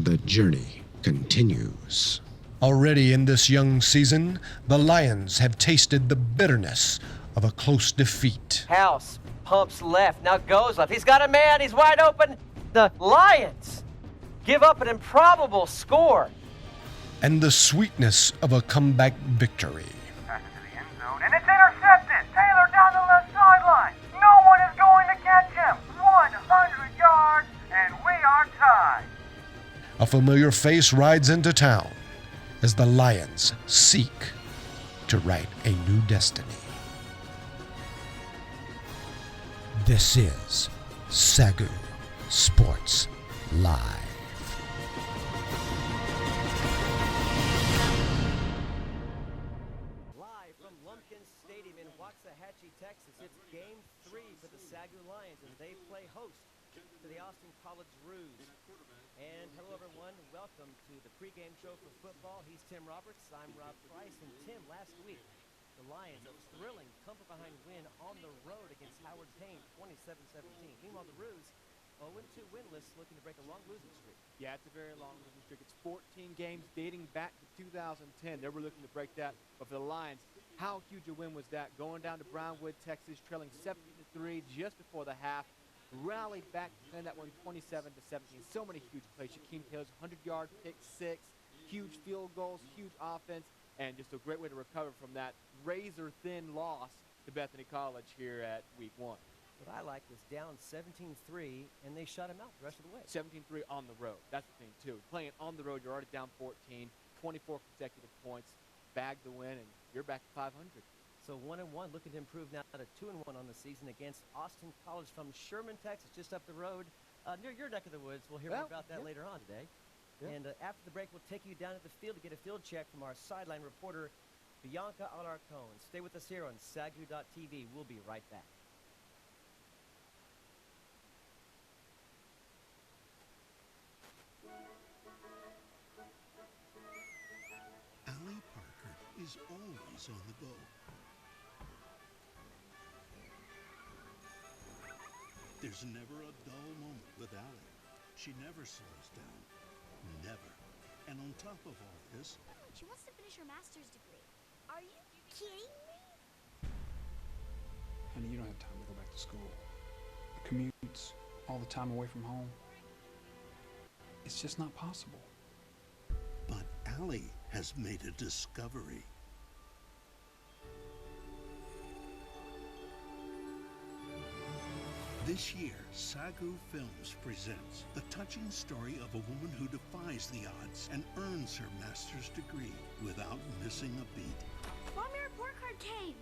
The journey continues. Already in this young season, the Lions have tasted the bitterness of a close defeat. House pumps left, now goes left. He's got a man, he's wide open. The Lions give up an improbable score. And the sweetness of a comeback victory. Pass it to the end zone, and it's intercepted. Taylor down the left sideline. No one is going to catch him. 100 yards, and we are tied. A familiar face rides into town as the Lions seek to write a new destiny. This is SAGU Sports Live. Live from Lumpkin Stadium in Waxahachie, Texas, it's Game 3 for the SAGU Lions as they play host to the Austin College Roos. And hello everyone, welcome to the pregame show for football. He's Tim Roberts, I'm Rob Price, and Tim, last week, the Lions, a thrilling come-from-behind win on the road against Howard Payne, 27-17. Meanwhile, the Roos, 0-2 winless, looking to break a long losing streak. Yeah, it's a very long losing streak. It's 14 games dating back to 2010. They were looking to break that, but for the Lions, how huge a win was that? Going down to Brownwood, Texas, trailing 17-3 just before the half. Rallied back to win that one 27-17. So many huge plays. Shaquem Taylor's 100-yard pick six, huge field goals, huge offense, and just a great way to recover from that razor-thin loss to Bethany College here at week 1. What I like is down 17-3, and they shut him out the rest of the way. 17-3 on the road. That's the thing, too. Playing on the road, you're already down 14, 24 consecutive points, bag the win, and you're back to 500. So 1-1, looking to improve now to 2-1 on the season against Austin College from Sherman, Texas, just up the road, near your neck of the woods. We'll hear more about that later on today. Yeah. And after the break, we'll take you down to the field to get a field check from our sideline reporter, Bianca Alarcon. Stay with us here on SAGU.TV. We'll be right back. Allie Parker is always on the go. There's never a dull moment with Allie. She never slows down. Never. And on top of all this, she wants to finish her master's degree. Are you kidding me? Honey, you don't have time to go back to school. The commutes, all the time away from home. It's just not possible. but Allie has made a discovery. This year, SAGU Films presents the touching story of a woman who defies the odds and earns her master's degree without missing a beat. Mom, your report card came.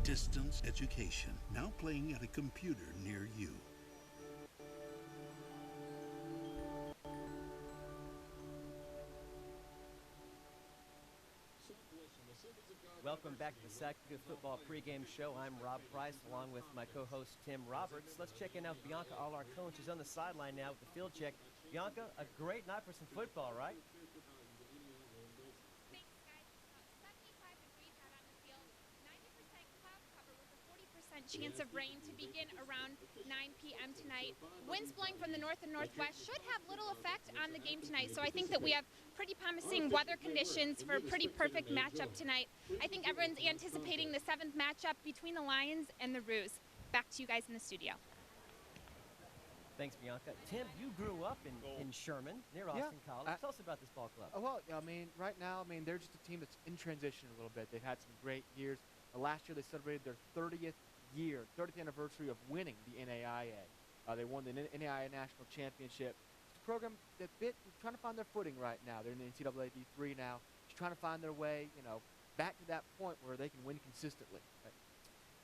Distance education, now playing at a computer near you. Welcome back to the SAGU Football pregame show. I'm Rob Price along with my co-host Tim Roberts. Let's check in now with Bianca Alarcon. She's on the sideline now with the field check. Bianca, a great night for some football, right? Thanks, guys. It's about 75 degrees out on the field. 90% cloud cover with a 40% chance of rain to begin around 9 p.m. tonight. Winds blowing from the north and northwest should have little effect on the game tonight, so I think that we have pretty promising weather conditions for a pretty perfect matchup tonight. I think everyone's anticipating the 7th matchup between the Lions and the Roos. Back to you guys in the studio. Thanks, Bianca. Tim, you grew up in Sherman, near Austin College. Tell us about this ball club. Well, I mean, right now, they're just a team that's in transition a little bit. They've had some great years. Last year, they celebrated their 30th anniversary of winning the NAIA. They won the NAIA National Championship. It's a program that's trying to find their footing right now. They're in the NCAA D3 now. Just trying to find their way, back to that point where they can win consistently. Right?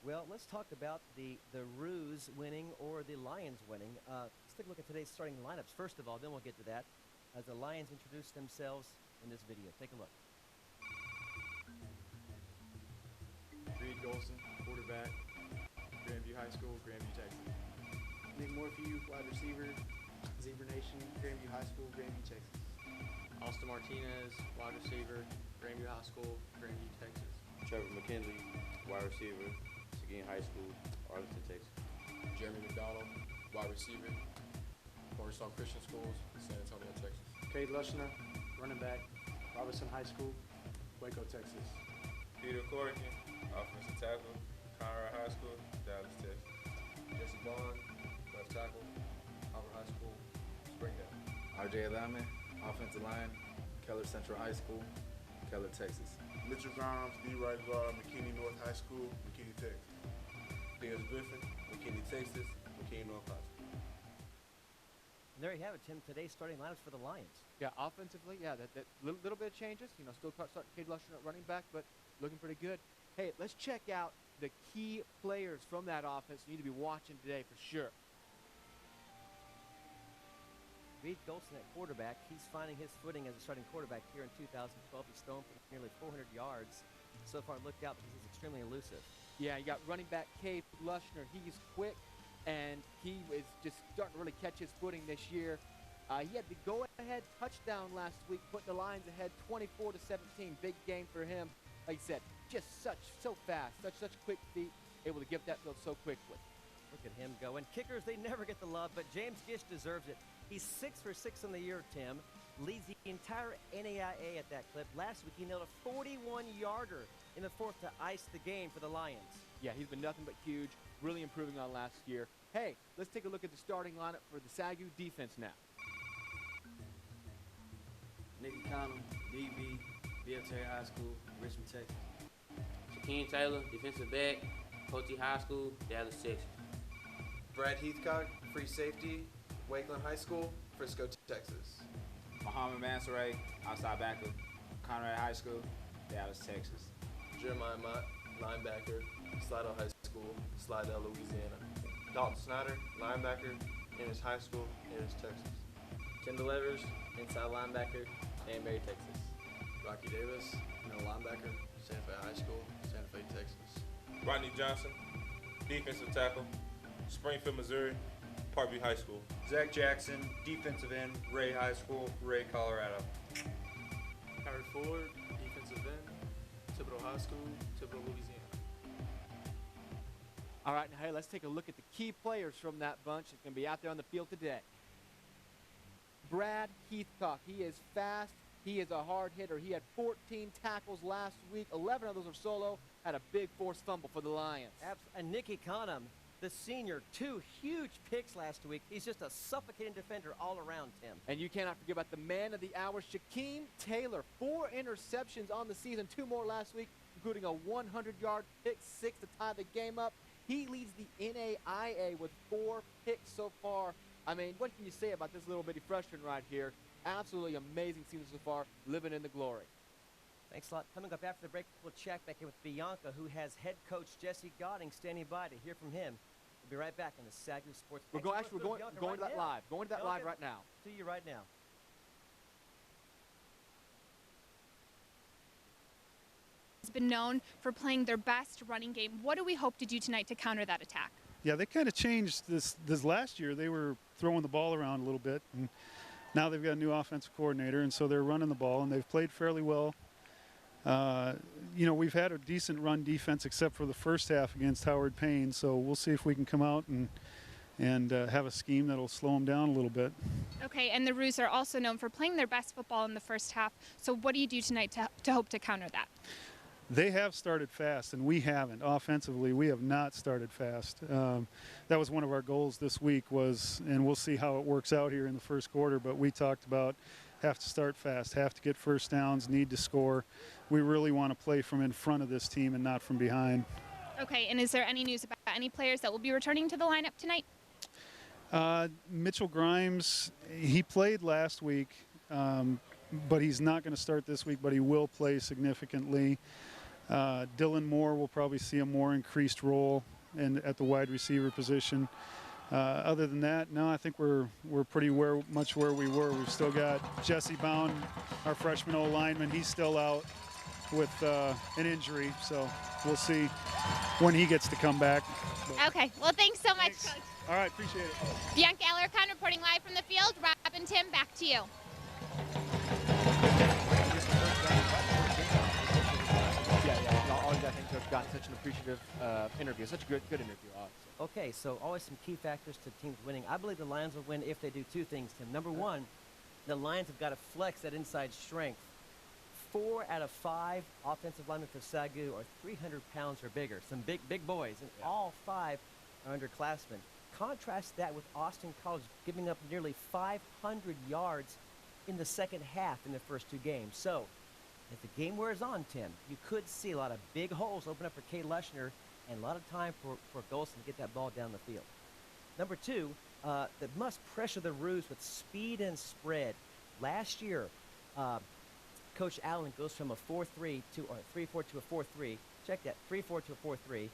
Well, let's talk about the Roos winning or the Lions winning. Let's take a look at today's starting lineups first of all, then we'll get to that as the Lions introduce themselves in this video. Take a look. Reed Golson, quarterback, Grandview High School, Grandview, Texas. Nick Morphew, wide receiver, Zebra Nation, Grandview High School, Grandview, Texas. Austin Martinez, wide receiver, Grandview High School, Grandview, Texas. Trevor McKinley, wide receiver, SAGU McGinn High School, Arlington, Texas. Jeremy McDonald, wide receiver, Cornerstone Christian Schools, San Antonio, Texas. Cade Lushner, running back, Robertson High School, Waco, Texas. Peter Corrigan, offensive tackle, Conrad High School, Dallas, Texas. Jesse Bond, left tackle, Howard High School, Springdale. RJ Lyman, offensive line, Keller Central High School, Keller, Texas. Mitchell Grimes, D. Right guard, McKinney North High School, McKinney, Texas. Pierce Griffin, McKinney, Texas, McKinney North High School. And there you have it, Tim. Today's starting lineups for the Lions. Yeah, offensively, yeah, that little bit of changes. You know, still starting Cade Lushner at running back, but looking pretty good. Hey, let's check out the key players from that offense you need to be watching today for sure. Reed Golson at quarterback. He's finding his footing as a starting quarterback here in 2012. He's thrown for nearly 400 yards. So far, looked out because he's extremely elusive. Yeah, you got running back Cade Lushner. He's quick, and he is just starting to really catch his footing this year. He had the go-ahead touchdown last week, putting the Lions ahead 24-17. Big game for him. Like I said, just so fast, such quick feet, able to get that field so quickly. Look at him go. And kickers, they never get the love, but James Gish deserves it. He's 6 for 6 on the year, Tim. Leads the entire NAIA at that clip. Last week, he nailed a 41-yarder in the fourth to ice the game for the Lions. Yeah, he's been nothing but huge, really improving on last year. Hey, let's take a look at the starting lineup for the SAGU defense now. Nicky Connell, DB, Terry High School, Richmond, Texas. Shaquem Taylor, defensive back, Coty High School, Dallas, Texas. Brad Heathcock, free safety, Wakeland High School, Frisco, Texas. Muhammad Mansoray, outside backer, Conrad High School, Dallas, Texas. Jeremiah Mott, linebacker, Slidell High School, Slidell, Louisiana. Dalton Snyder, linebacker, Ennis High School, Ennis, Texas. Kendall Evers, inside linebacker, Danbury, Texas. Rocky Davis, middle linebacker, Santa Fe High School, Santa Fe, Texas. Rodney Johnson, defensive tackle, Springfield, Missouri, Parkview High School. Zach Jackson, defensive end, Ray High School, Ray, Colorado. Howard Ford, defensive end, Thibodeau High School, Thibodeau, Louisiana. All right, now, hey, let's take a look at the key players from that bunch that's going to be out there on the field today. Brad Heathcock, he is fast. He is a hard hitter. He had 14 tackles last week. 11 of those are solo. Had a big forced fumble for the Lions. And Nicky Connell, the senior, 2 huge picks last week. He's just a suffocating defender all around, Tim. And you cannot forget about the man of the hour, Shaquem Taylor. 4 interceptions on the season, 2 more last week, including a 100-yard pick 6 to tie the game up. He leads the NAIA with 4 picks so far. I mean, what can you say about this little bitty freshman right here? Absolutely amazing season so far, living in the glory. Thanks a lot. Coming up after the break, we'll check back in with Bianca, who has head coach Jesse Godding standing by to hear from him. We'll be right back on the SAGU Sports. We're going to that live. Going to that live right now. To you right now. Has been known for playing their best running game. What do we hope to do tonight to counter that attack? Yeah, they kind of changed this last year. They were throwing the ball around a little bit, and now they've got a new offensive coordinator, and so they're running the ball, and they've played fairly well. You know, we've had a decent run defense except for the first half against Howard Payne, so we'll see if we can come out and have a scheme that'll slow them down a little bit. Okay, and the Roos are also known for playing their best football in the first half, so what do you do tonight to hope to counter that? They have started fast, and we haven't. Offensively, we have not started fast. That was one of our goals this week and we'll see how it works out here in the first quarter, but we talked about have to start fast, have to get first downs, need to score. We really want to play from in front of this team and not from behind. Okay, and is there any news about any players that will be returning to the lineup tonight? Mitchell Grimes, he played last week, but he's not going to start this week, but he will play significantly. Dylan Moore will probably see a more increased role at the wide receiver position. Other than that, no, I think we're pretty much where we were. We've still got Jesse Bound, our freshman O-lineman. He's still out with an injury, so we'll see when he gets to come back. Okay, well, thanks so much, Coach. All right, appreciate it. Bianca Alarcon reporting live from the field. Rob and Tim, back to you. Yeah, always, I think, Coach got such an appreciative interview, such a good interview, obviously. Okay, so always some key factors to teams winning. I believe the Lions will win if they do two things, Tim. Number one, the Lions have got to flex that inside strength. 4 out of 5 offensive linemen for SAGU are 300 pounds or bigger. Some big boys, and all 5 are underclassmen. Contrast that with Austin College giving up nearly 500 yards in the second half in the first 2 games. So, if the game wears on, Tim, you could see a lot of big holes open up for Kay Leshner and a lot of time for Golson to get that ball down the field. Number 2, they must pressure the Roos with speed and spread. Last year, Coach Allen goes from a 4-3 to a 3-4 to a 4-3. Check that, 3-4 to a 4-3.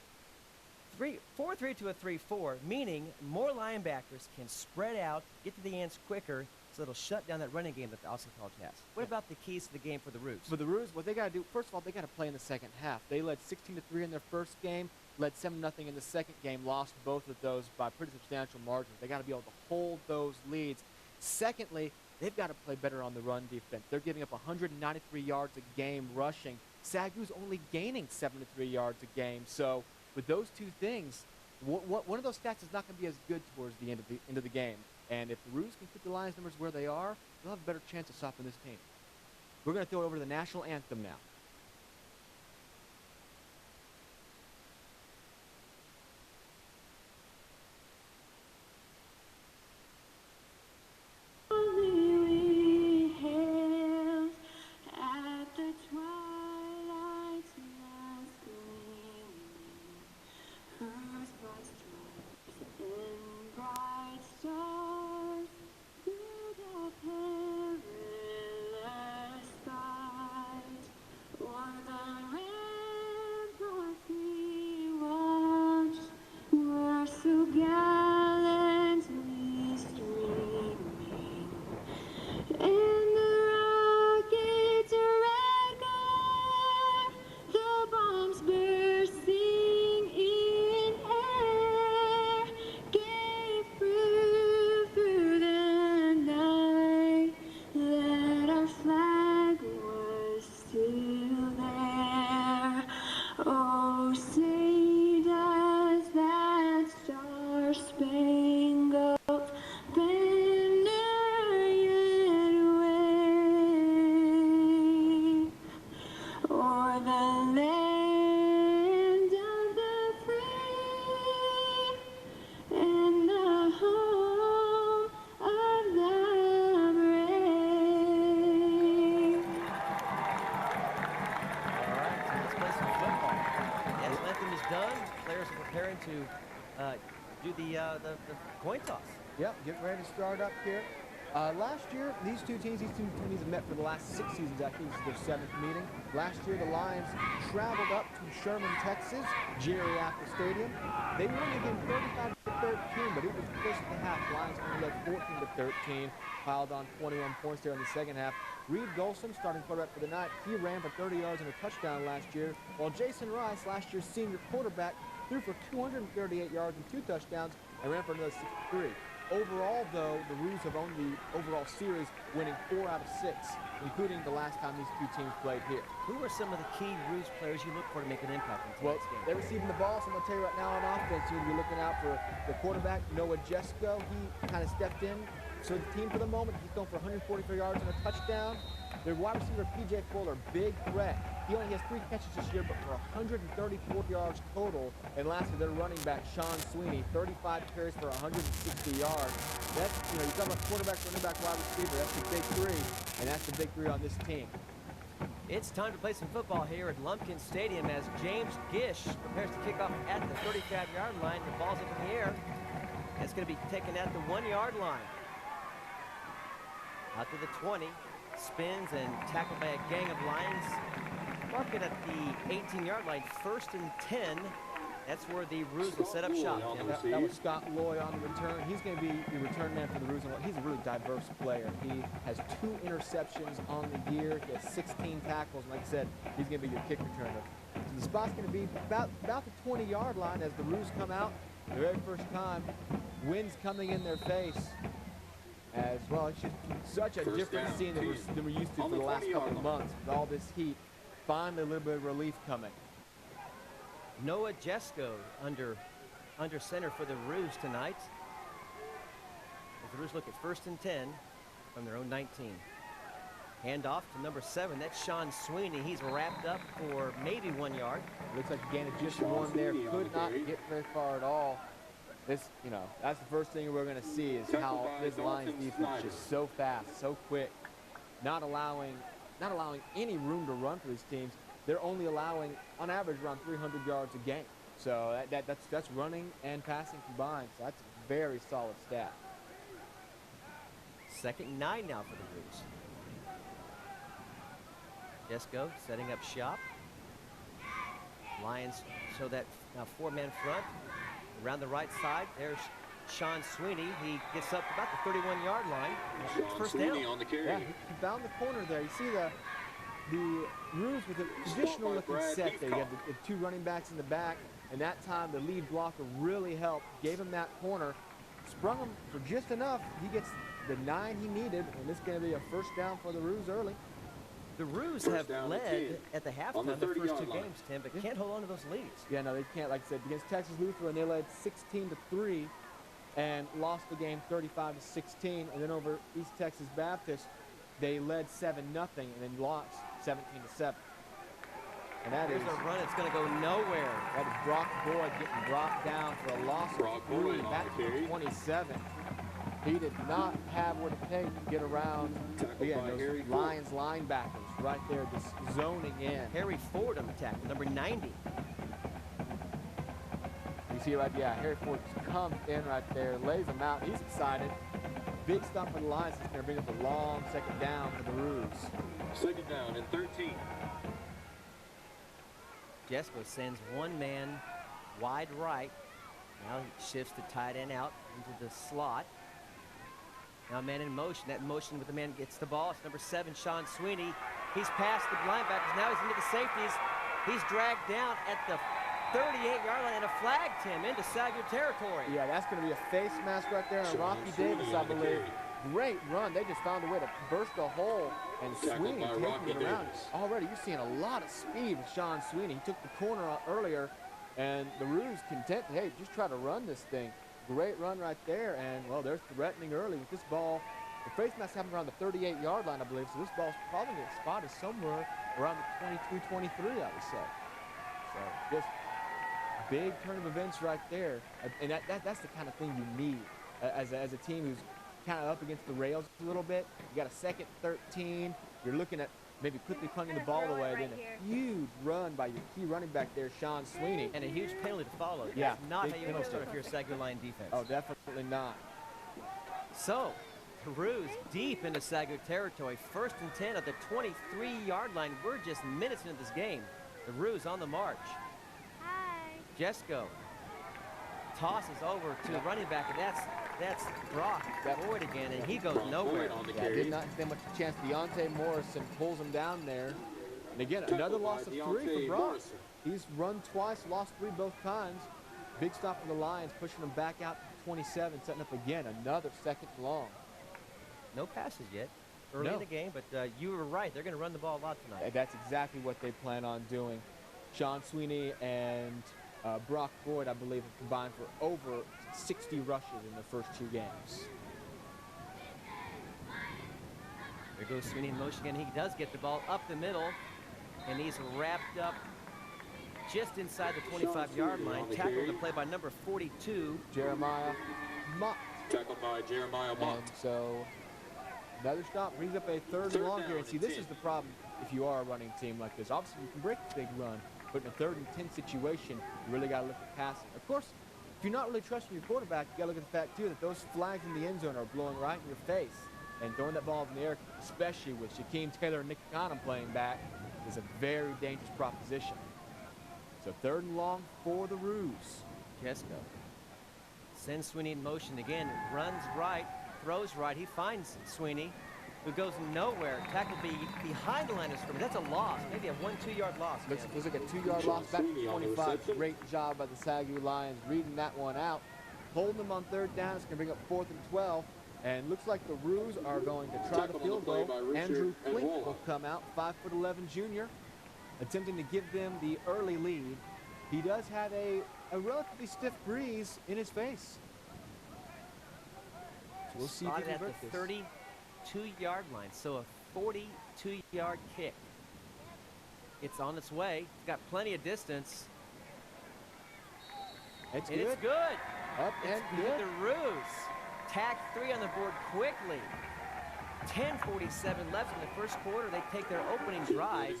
4-3 to a 3-4, meaning more linebackers can spread out, get to the ends quicker, so it'll shut down that running game that the Austin College has. What about the keys to the game for the Roos? For the Roos, what they got to do, first of all, they got to play in the second half. They led 16-3 in their first game, led 7-0 in the second game, lost both of those by pretty substantial margins. They got to be able to hold those leads. Secondly, they've got to play better on the run defense. They're giving up 193 yards a game rushing. SAGU's only gaining 73 yards a game. So with those two things, one of those stats is not going to be as good towards the end of the game. And if the Roos can keep the Lions numbers where they are, they'll have a better chance of stopping this team. We're going to throw it over to the national anthem now. Coin toss. Yep, getting ready to start up here. Last year, these two teams have met for the last 6 seasons. I think this is their 7th meeting. Last year, the Lions traveled up to Sherman, Texas, Jerry Apple Stadium. They won the game 35-13, but it was close at the half. Lions only led 14-13, piled on 21 points there in the second half. Reed Golson, starting quarterback for the night, he ran for 30 yards and a touchdown last year, while Jason Rice, last year's senior quarterback, threw for 238 yards and 2 touchdowns and ran for another 63. Overall, though, the Roos have owned the overall series, winning 4 out of 6, including the last time these two teams played here. Who are some of the key Roos players you look for to make an impact in tonight's game? They're receiving the ball, so I'm going to tell you right now on offense, you're going to be looking out for the quarterback, Noah Jesko. He kind of stepped in. So the team for the moment, he's going for 144 yards and a touchdown. Their wide receiver, P.J. Fuller, big threat. He only has 3 catches this year, but for 134 yards total. And lastly, their running back, Sean Sweeney, 35 carries for 160 yards. That's, you talk about quarterback, running back, wide receiver. That's the big 3, and that's the big 3 on this team. It's time to play some football here at Lumpkin Stadium as James Gish prepares to kick off at the 35-yard line. The ball's up in the air. It's going to be taken at the 1-yard line. Out to the 20. Spins and tackled by a gang of Lions. Marking at the 18-yard line, 1st and 10. That's where the Roos will set up shop. That was Scott Loy on the return. He's going to be the return man for the Roos. He's a really diverse player. He has 2 interceptions on the year. He has 16 tackles. And like I said, he's going to be your kick returner. So the spot's going to be about the 20-yard line as the Roos come out. The very first time, wind's coming in their face. As well, it's just such a different scene than we're used to for the last couple of months. With all this heat, finally a little bit of relief coming. Noah Jesko under center for the Roos tonight. As the Roos look at 1st and 10 from their own 19. Hand off to number 7. That's Sean Sweeney. He's wrapped up for maybe 1 yard. Looks like a gain of just one there. Could not get very far at all. This, you know, that's the first thing we're going to see is how this Lions defense is so fast, so quick, not allowing any room to run for these teams. They're only allowing, on average, around 300 yards a game. So that's running and passing combined. So that's a very solid stat. 2nd and 9 now for the Roos. Jesko setting up shop. Lions show that 4-man front. Around the right side, there's Sean Sweeney. He gets up to about the 31-yard line. First down. On the carry. Yeah, he found the corner there. You see the Roos with a traditional looking set there. You have the 2 running backs in the back, and that time the lead blocker really helped, gave him that corner, sprung him for just enough. He gets the 9 he needed, and this is going to be a first down for the Roos early. The Roos have led at the halftime the first 2 games, Tim, but can't hold on to those leads. Yeah, no, they can't. Like I said, against Texas Lutheran, they led 16-3 and lost the game 35-16. And then over East Texas Baptist, they led 7-0 and then lost 17-7. And that is a run that's going to go nowhere. That is Brock Boyd getting brought down for a loss of 3 back to 27. He did not have what it takes to get around, again, those Lions linebackers right there just zoning in. Harry Fordham attacked, number 90. You see right, yeah, Harry Ford comes in right there, lays him out. He's excited. Big stop for the Lions. It's going to bring up a long 2nd down for the Roos. 2nd down and 13. Jesko sends 1 man wide right. Now he shifts the tight end out into the slot. Now man in motion. That motion with the man gets the ball. It's number 7, Sean Sweeney. He's past the linebackers. Now he's into the safeties. He's dragged down at the 38-yard line and a flag, Tim, into SAGU territory. Yeah, that's going to be a face mask right there on Rocky Davis, I believe. Great run. They just found a way to burst a hole, and Sweeney taking it around. Already, you're seeing a lot of speed with Sean Sweeney. He took the corner out earlier, and the Roos content, hey, just try to run this thing. Great run right there, and, well, they're threatening early with this ball. The face mask happened around the 38-yard line, I believe, so this ball's probably going to get spotted somewhere around the 22-23, I would say. So, just big turn of events right there, and that's the kind of thing you need as a team who's kind of up against the rails a little bit. You got a 2nd 13. You're looking at maybe quickly punting the ball away, then a huge run by your key running back there, Sean Sweeney. And a huge penalty to follow. Yeah. That's not how you want to start if you're a SAGU line defense. Oh, definitely not. So, the Roos deep into SAGU territory. 1st and 10 at the 23-yard line. We're just minutes into this game. The Roos on the march. Hi. Jesko tosses over to the running back, and that's Brock Boyd again, and he goes nowhere. Yeah, did not stand much chance. Deontay Morrison pulls him down there. And again, another loss of 3 for Brock. He's run twice, lost 3 both times. Big stop for the Lions, pushing them back out to 27, setting up again another 2nd and long. No passes yet early in the game, but you were right. They're going to run the ball a lot tonight. And that's exactly what they plan on doing. Sean Sweeney and Brock Boyd, I believe, have combined for over 60 rushes in the first 2 games. There goes Sweeney in motion again. He does get the ball up the middle, and he's wrapped up just inside the 25-yard line. Tackled the play by number 42, Jeremiah Mott. Tackled by Jeremiah Mott. And so another stop brings up a 3rd and long here. And see, this is the problem if you are a running team like this. Obviously, you can break the big run, but in a 3rd and 10 situation, you really got to look at passing. Of course, if you're not really trusting your quarterback, you got to look at the fact, too, that those flags in the end zone are blowing right in your face. And throwing that ball in the air, especially with Shaquem Taylor and Nick Conham playing back, is a very dangerous proposition. So 3rd and long for the Roos. Jesko sends Sweeney in motion again. Runs right, throws right. He finds Sweeney, who goes nowhere. Tackled behind the line of scrimmage. That's a loss, maybe a 1-2 yard loss. Looks like a 2-yard loss back to 25. Great job by the SAGU Lions reading that one out. Holding them on 3rd down. It's going to bring up 4th and 12. And looks like the Roos are going to try the field goal. Andrew Klink will come out, 5'11" junior, attempting to give them the early lead. he does have a relatively stiff breeze in his face. So we'll see if he Spotted can at convert the this. 32-yard line, so a 42-yard kick. It's on its way. It's got plenty of distance. It's And good. it's good. Up and It's good. the Ruse. Tack 3 on the board quickly. 10:47 left in the first quarter. They take their opening drive,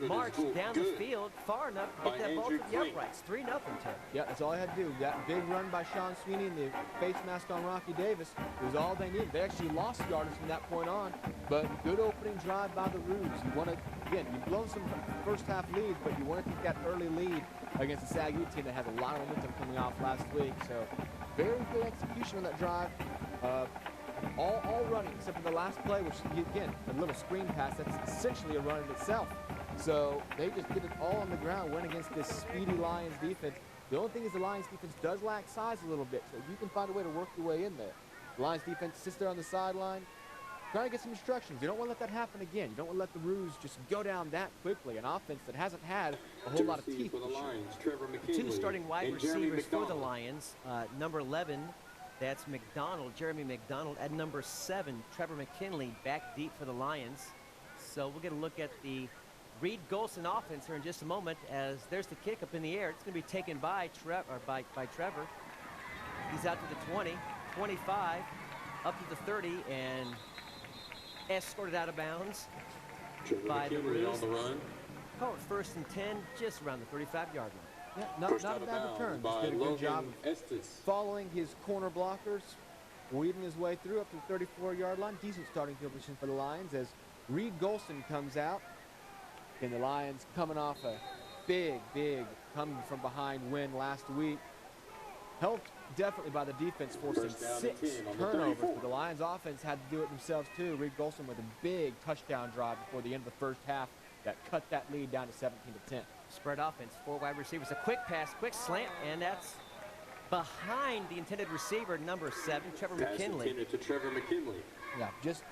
march down the field far enough to get that ball to the uprights. 3-0, Tim. Yeah, that's all I had to do. That big run by Sean Sweeney and the face mask on Rocky Davis was all they needed. They actually lost yardage from that point on, but good opening drive by the Ruse. You want to, again, you've blown some first half leads, but you want to take that early lead against the SAGU team that has a lot of momentum coming off last week. So very good execution on that drive. All running except for the last play, which, again, a little screen pass. That's essentially a run in itself. So they just did it all on the ground, went against this speedy Lions defense. The only thing is the Lions defense does lack size a little bit, so you can find a way to work your way in there. The Lions defense sits there on the sideline, trying to get some instructions. You don't want to let that happen again. You don't want to let the Ruse just go down that quickly. An offense that hasn't had a whole lot of teeth. For the Lions, Trevor The two McKinley starting wide and Jeremy receivers for the McDonald. Lions, number 11, that's McDonald, Jeremy McDonald. At number 7, Trevor McKinley, back deep for the Lions. So we'll get a look at the Reed Golson offense here in just a moment, as there's the kick up in the air. It's going to be taken by Trevor. He's out to the 20, 25, up to the 30, and escorted out of bounds by the McKinley Ruse. on the run. Call it 1st and 10, just around the 35-yard line. Yeah, not a bad return. Just did a good job of following his corner blockers, weaving his way through up to the 34-yard line. Decent starting field position for the Lions as Reed Golson comes out. And the Lions coming off a big coming from behind win last week. Helped definitely by the defense forcing 6 turnovers, but the Lions offense had to do it themselves too. Reed Golson with a big touchdown drive before the end of the first half that cut that lead down to 17-10. Spread offense, 4 wide receivers, a quick pass, quick slant, and that's behind the intended receiver, number 7, Trevor McKinley. Intended to Trevor McKinley. Yeah, just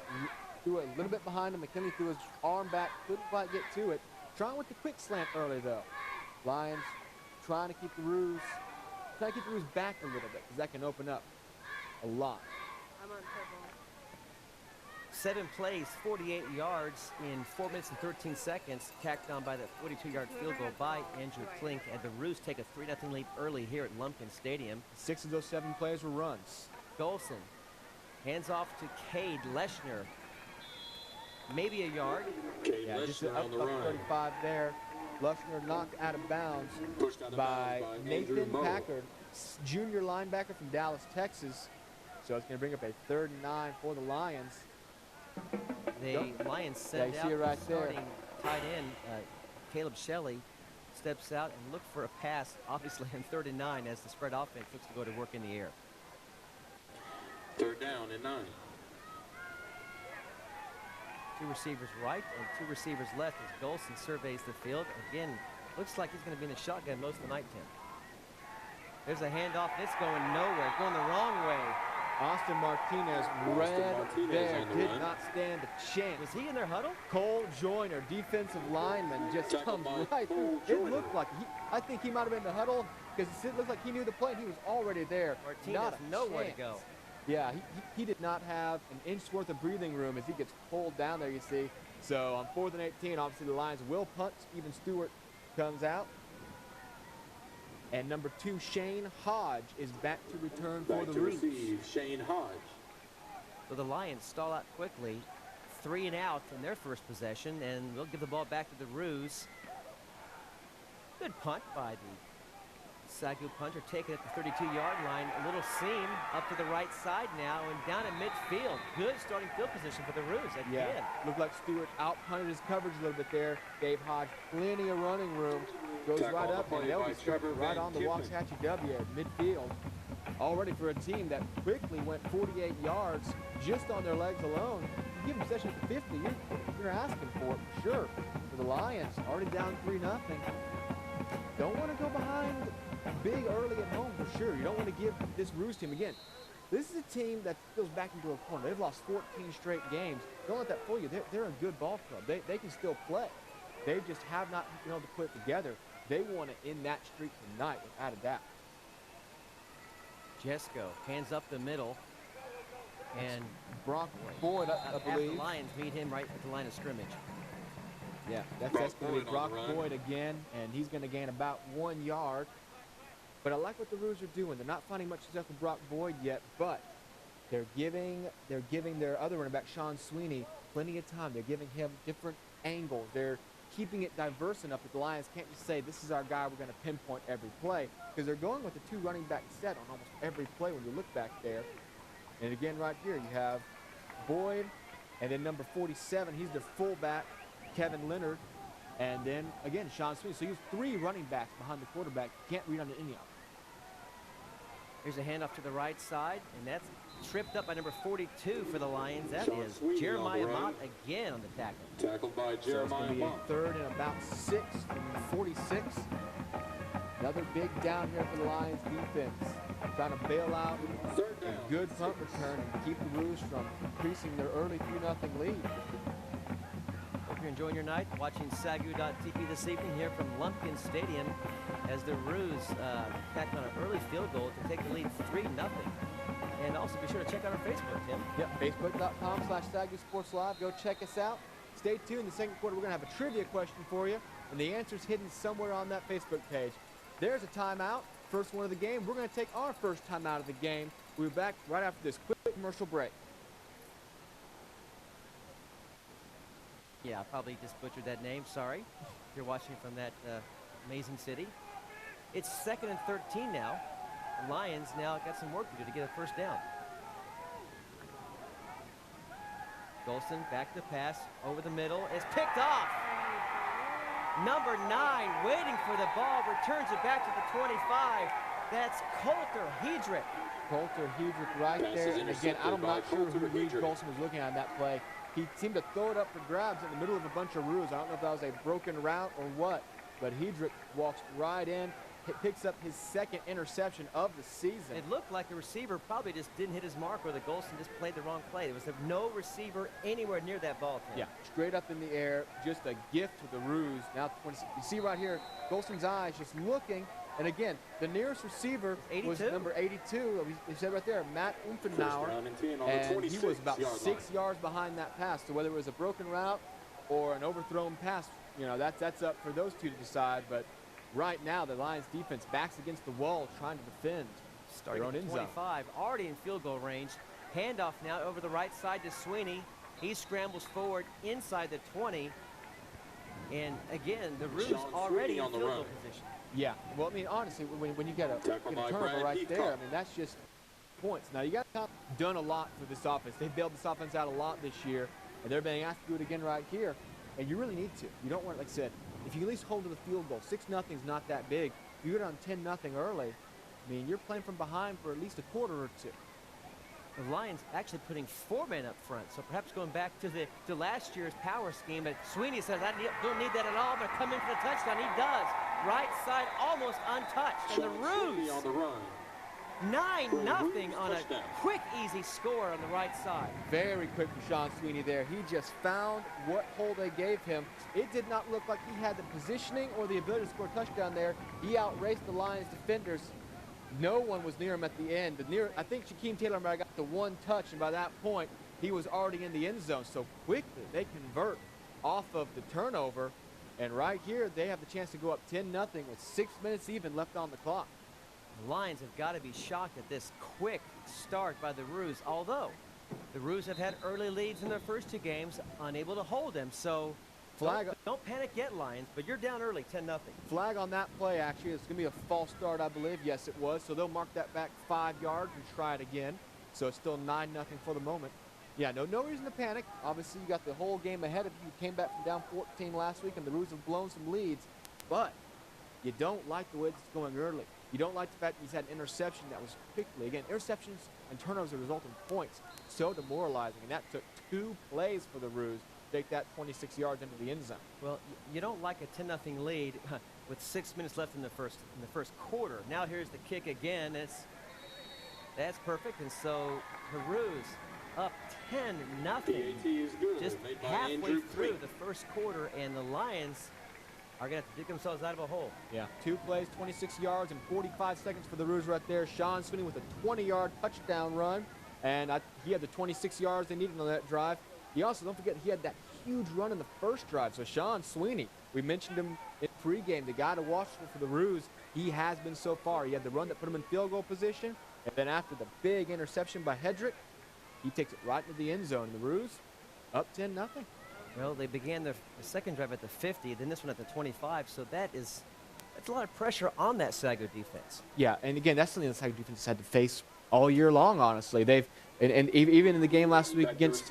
threw it a little bit behind him. McKinley threw his arm back, couldn't quite get to it. Trying with the quick slant early though. Lions trying to keep the Ruse back a little bit, because that can open up a lot. I'm on purple. 7 plays, 48 yards in 4 minutes and 13 seconds, tacked on by that 42-yard field goal by Andrew Klink, and the Roos take a 3-0 lead early here at Lumpkin Stadium. 6 of those 7 plays were runs. Golson hands off to Cade Leschner. Maybe a yard. Yeah, just up 35 there. Leschner knocked out of bounds by Nathan Packard, junior linebacker from Dallas, Texas. So it's going to bring up a 3rd and 9 for the Lions. The Lions send out the starting tight end, Caleb Shelley, steps out and look for a pass, obviously on 3rd and 9 as the spread offense looks to go to work in the air. 3rd down and 9. 2 receivers right and 2 receivers left as Golson surveys the field. Again, looks like he's going to be in the shotgun most of the night, Tim. There's a handoff. It's going nowhere. It's going the wrong way. Austin Martinez there, did not stand a chance. Was he in their huddle? Cole Joyner, defensive lineman, just comes right through. It looked like I think he might have been in the huddle because it looked like he knew the play and he was already there. Martinez nowhere to go. Yeah, he did not have an inch's worth of breathing room as he gets pulled down there, you see. So on 4th and 18, obviously the Lions will punt. Steven Stewart comes out. And number 2, Shane Hodge, is back to return for the Roos. Shane Hodge. So the Lions stall out quickly. 3 and out in their first possession, and we'll give the ball back to the Roos. Good punt by the SAGU punter, taken at the 32-yard line. A little seam up to the right side now and down at midfield. Good starting field position for the Roos again. Yeah, looked like Stewart out-punted his coverage a little bit there. Gave Hodge plenty of running room. Goes right up and they'll be right on the Waxahachie W at midfield. All ready for a team that quickly went 48 yards just on their legs alone. You give them possession at the 50, you're asking for it for sure. For the Lions, already down 3-0. Don't want to go behind big early at home for sure. You don't want to give this Roos team, again, this is a team that goes back into a corner. They've lost 14 straight games. Don't let that fool you. They're a good ball club. They can still play. They just have not been able to put it together. They want to end that streak tonight, without a doubt. Jesko hands up the middle. And Brock Boyd, I believe. The Lions meet him right at the line of scrimmage. Yeah, that's going to be Brock Boyd again, and he's going to gain about 1 yard. But I like what the Roos are doing. They're not finding much success with Brock Boyd yet, but they're giving their other running back, Sean Sweeney, plenty of time. They're giving him different angles. They're keeping it diverse enough that the Lions can't just say, this is our guy, we're going to pinpoint every play, because they're going with a 2 running back set on almost every play when you look back there. And again, right here, you have Boyd, and then number 47, he's the fullback, Kevin Leonard, and then, again, Sean Sweeney. So you have 3 running backs behind the quarterback. You can't read on any of them. Here's a handoff to the right side, and that's tripped up by number 42 for the Lions. That Sean is Sweeney Jeremiah on the Mott run. again on the tackle. Tackled by So Jeremiah it's going to be Mott. a 3rd and about 6 from 46. Another big down here for the Lions defense. Trying to bail out a good punt return and keep the Roos from increasing their early 3-0 lead. Hope you're enjoying your night watching SAGU.TV this evening here from Lumpkin Stadium as the Roos tacked on an early field goal to take the lead 3-0. And also be sure to check out our Facebook, Tim. Yep, facebook.com/SAGU Sports Live. Go check us out. Stay tuned. In the second quarter, we're going to have a trivia question for you, and the answer's hidden somewhere on that Facebook page. There's a timeout. First one of the game. We're going to take our first timeout of the game. We'll be back right after this quick commercial break. Yeah, I probably just butchered that name. Sorry. If you're watching from that amazing city. It's 2nd and 13 now. The Lions now got some work to do to get a first down. Golson back to pass over the middle. It's picked off. Number 9 waiting for the ball, returns it back to the 25. That's Coulter Hedrick. Coulter Hedrick right there. And again, I'm not sure who Reed Golson was looking at on that play. He seemed to throw it up for grabs in the middle of a bunch of Roos. I don't know if that was a broken route or what, but Hedrick walks right in, picks up his 2nd interception of the season. It looked like the receiver probably just didn't hit his mark, or the Golson just played the wrong play. There was no receiver anywhere near that ball, Tim. Yeah, straight up in the air, just a gift to the Roos. Now, you see right here, Golson's eyes just looking, and again, the nearest receiver was number 82. We said right there, Matt Umfenauer, and he was about 6 yards behind that pass. So whether it was a broken route or an overthrown pass, you know, that's up for those two to decide. But right now, the Lions defense backs against the wall trying to defend Starting their own at end zone. 25, already in field goal range. Handoff now over the right side to Sweeney. He scrambles forward inside the 20. And again, the Roos already in field goal position. Yeah, well, I mean, honestly, when you get a turnover right there, I mean, that's just points. Now, you got done a lot for this offense. They bailed this offense out a lot this year, and they're being asked to do it again right here. And you really need to. You don't want, like I said, if you at least hold to the field goal, 6-0 is not that big. If you go down 10-0 early, I mean, you're playing from behind for at least a quarter or two. The Lions actually putting 4 men up front, so perhaps going back to last year's power scheme. But Sweeney says, I don't need that at all. I'm going to come in for the touchdown. He does. Right side almost untouched. And the Roos, on the run. 9-0 on a quick, easy score on the right side. Very quick for Sean Sweeney there. He just found what hole they gave him. It did not look like he had the positioning or the ability to score a touchdown there. He outraced the Lions defenders. No one was near him at the end. I think Shaquem Taylor might have got the 1 touch, and by that point, he was already in the end zone. So quickly, they convert off of the turnover. And right here, they have the chance to go up 10-0 with 6 minutes even left on the clock. The Lions have got to be shocked at this quick start by the Roos, although the Roos have had early leads in their first 2 games, unable to hold them. So don't panic yet, Lions, but you're down early, 10-0. Flag on that play, actually. It's going to be a false start, I believe. Yes, it was. So they'll mark that back 5 yards and try it again. So it's still 9-0 for the moment. Yeah, no reason to panic. Obviously, you got the whole game ahead of you. You came back from down 14 last week, and the Roos have blown some leads. But you don't like the way it's going early. You don't like the fact that he's had an interception that was quickly. Again, interceptions and turnovers that result in points. So demoralizing. And that took 2 plays for the Roos to take that 26 yards into the end zone. Well, you don't like a 10-0 lead with 6 minutes left in the first quarter. Now here's the kick again. That's perfect. And so the Roos up 10-0. PAT is good. Just halfway through the first quarter, and the Lions are going to have to dig themselves out of a hole. Yeah, 2 plays, 26 yards, and 45 seconds for the Roos right there. Sean Sweeney with a 20-yard touchdown run, and he had the 26 yards they needed on that drive. He also, don't forget, he had that huge run in the first drive. So Sean Sweeney, we mentioned him in pregame, the guy to watch for the Roos. He has been so far. He had the run that put him in field goal position, and then after the big interception by Hedrick, he takes it right into the end zone. The Roos up 10-0. Well, they began their second drive at the 50, then this one at the 25, so that's a lot of pressure on that SAGU defense. Yeah, and again, that's something the SAGU defense has had to face all year long, honestly. And even in the game last week against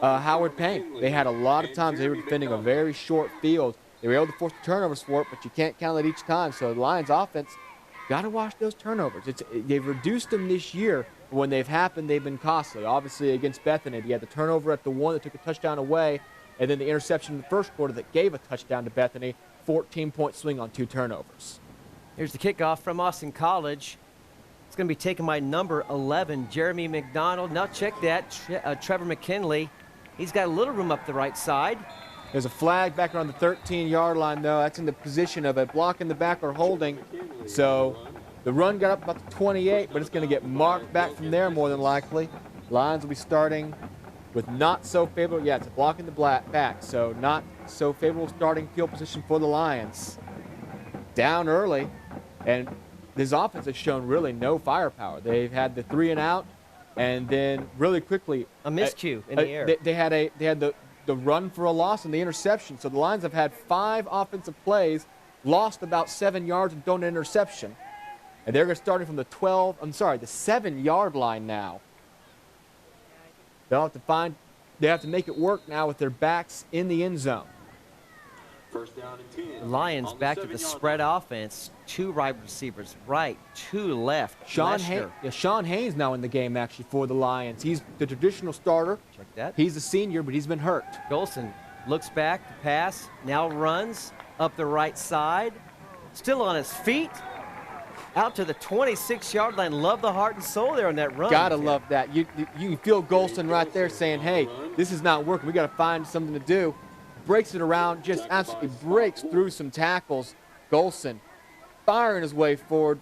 Howard Payne, they had a lot of times they were defending a very short field. They were able to force the turnovers for it, but you can't count it each time. So the Lions offense got to watch those turnovers. They've reduced them this year. When they've happened, they've been costly. Obviously, against Bethany, you had the turnover at the one that took a touchdown away, and then the interception in the first quarter that gave a touchdown to Bethany, 14-point swing on 2 turnovers. Here's the kickoff from Austin College. It's going to be taken by number 11, Jeremy McDonald. Now check that, Trevor McKinley. He's got a little room up the right side. There's a flag back around the 13-yard line, though. That's in the position of a block in the back or holding. So the run got up about the 28, but it's going to get marked back from there more than likely. Lions will be starting with not so favorable. Yeah, it's a block in the back, so not so favorable starting field position for the Lions. Down early, and this offense has shown really no firepower. They've had the 3 and out, and then really quickly a miscue in the air. They had the run for a loss and the interception. So the Lions have had 5 offensive plays, lost about 7 yards and thrown an interception. And they're starting from the 7-yard line now. They have to make it work now with their backs in the end zone. First down and 10. The Lions back to the spread offense. 2 wide receivers right, 2 left. Sean Haynes now in the game actually for the Lions. He's the traditional starter. Check that. He's a senior, but he's been hurt. Golson looks back to pass, now runs up the right side. Still on his feet. Out to the 26-yard line. Love the heart and soul there on that run. Gotta love that. You can feel Golson right there saying, hey, this is not working. We got to find something to do. Breaks it around, just absolutely breaks through some tackles. Golson firing his way forward.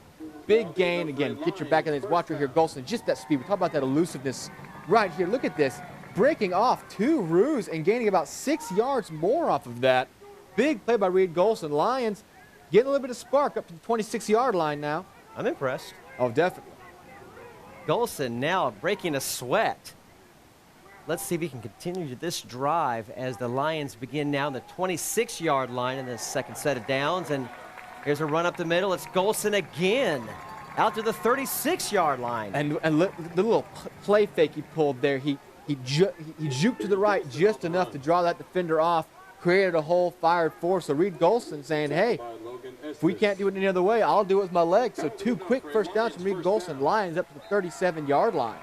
Big gain. Again, get your back in this. Watch right here, Golson. Just that speed. We talk about that elusiveness right here. Look at this. Breaking off 2 Roos and gaining about 6 yards more off of that. Big play by Reed Golson. Lions getting a little bit of spark up to the 26-yard line now. I'm impressed. Oh, definitely. Golson now breaking a sweat. Let's see if he can continue this drive as the Lions begin now the 26-yard line in the second set of downs. And here's a run up the middle. It's Golson again out to the 36-yard line. And the little play fake he pulled there, he juked to the right just enough to draw that defender off, created a hole, fired forward. So Reed Golson saying, hey, if we can't do it any other way, I'll do it with my legs. So 2 quick first downs from Reed Golson. Lions up to the 37-yard line.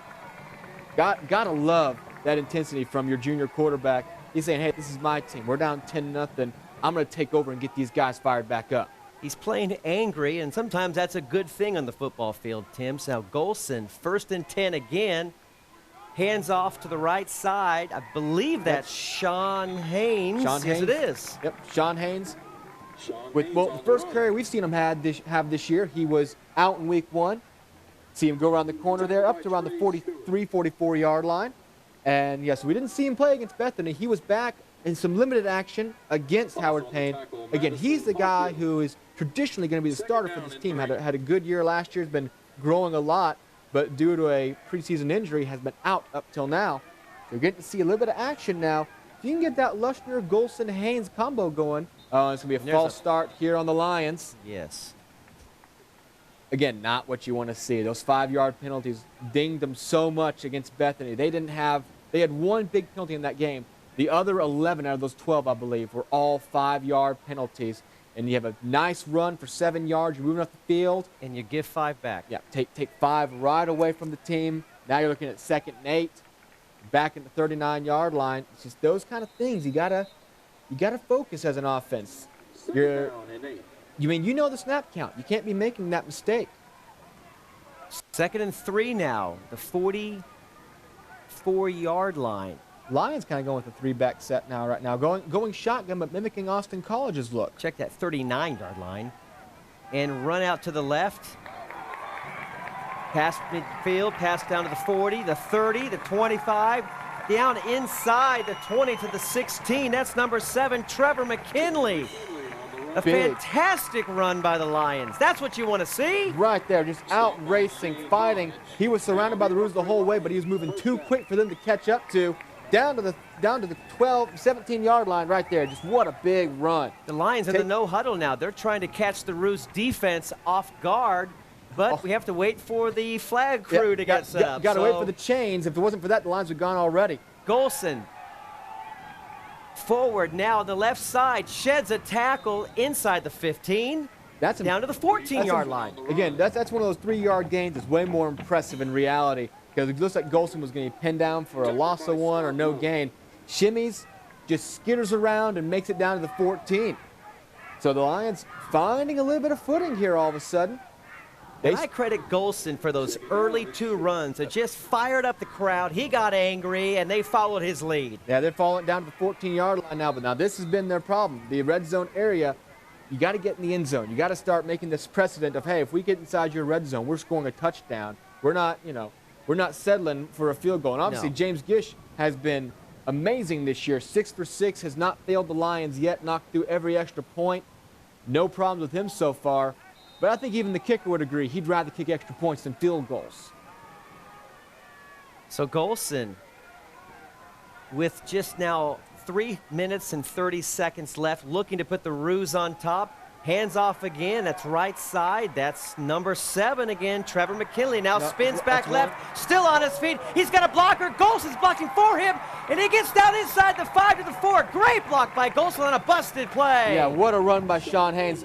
Gotta love that intensity from your junior quarterback. He's saying, hey, this is my team. We're down 10-0. I'm going to take over and get these guys fired back up. He's playing angry, and sometimes that's a good thing on the football field, Tim. So Golson, 1st and 10 again. Hands off to the right side. I believe that's Sean Haynes. Yes, it is. Yep, Sean Haynes. The first carry we've seen him have this year, he was out in week 1. See him go around the corner there, up to around the 43, 44-yard line. And yes, we didn't see him play against Bethany. He was back in some limited action against Howard Payne. Again, he's the guy who is traditionally going to be the starter for this team. Had a good year last year, has been growing a lot, but due to a preseason injury has been out up till now. So you're getting to see a little bit of action now. If you can get that Lushner, Golson, Haynes combo going, it's going to be a false start here on the Lions. Yes. Again, not what you want to see. Those 5-yard penalties dinged them so much against Bethany. They had 1 big penalty in that game. The other 11 out of those 12, I believe, were all 5-yard penalties. And you have a nice run for 7 yards. You're moving off the field. And you give 5 back. Yeah, take 5 right away from the team. Now you're looking at 2nd and 8, back in the 39-yard line. It's just those kind of things. You gotta focus as an offense. You know the snap count. You can't be making that mistake. 2nd and 3 now. The 44-yard line. Lions kind of going with a 3-back set now, right now. Going shotgun, but mimicking Austin College's look. Check that 39-yard line. And run out to the left. Pass midfield, pass down to the 40, the 30, the 25. Down inside the 20 to the 16. That's number 7, Trevor McKinley. A fantastic run by the Lions. That's what you want to see. Right there, just out racing, fighting. He was surrounded by the Roos the whole way, but he was moving too quick for them to catch up to. Down to the 12, 17-yard line right there. Just what a big run. The Lions in the no huddle now. They're trying to catch the Roos defense off guard, but we have to wait for the flag crew to get set up. Got to wait for the chains. If it wasn't for that, the Lions would have gone already. Golson forward now on the left side, sheds a tackle inside the 15. That's down to the 14-yard line. Again, that's one of those 3-yard gains. It's way more impressive in reality because it looks like Golson was going to be pinned down for a loss of 1 or no gain. Shimmies, just skitters around and makes it down to the 14. So the Lions finding a little bit of footing here all of a sudden. I credit Golson for those early 2 runs that just fired up the crowd. He got angry, and they followed his lead. Yeah, they're falling down to the 14-yard line now, but now this has been their problem. The red zone area, you got to get in the end zone. You got to start making this precedent of, hey, if we get inside your red zone, we're scoring a touchdown. We're not, we're not settling for a field goal. And obviously, James Gish has been amazing this year. 6 for 6, has not failed the Lions yet, knocked through every extra point. No problems with him so far. But I think even the kicker would agree he'd rather kick extra points than field goals. So Golson, with just now 3 minutes and 30 seconds left, looking to put the Roos on top. Hands off again. That's right side. That's number 7 again, Trevor McKinley. Now spins back left, still on his feet. He's got a blocker. Golson's blocking for him, and he gets down inside the 5 to the 4. Great block by Golson on a busted play. Yeah, what a run by Sean Haynes.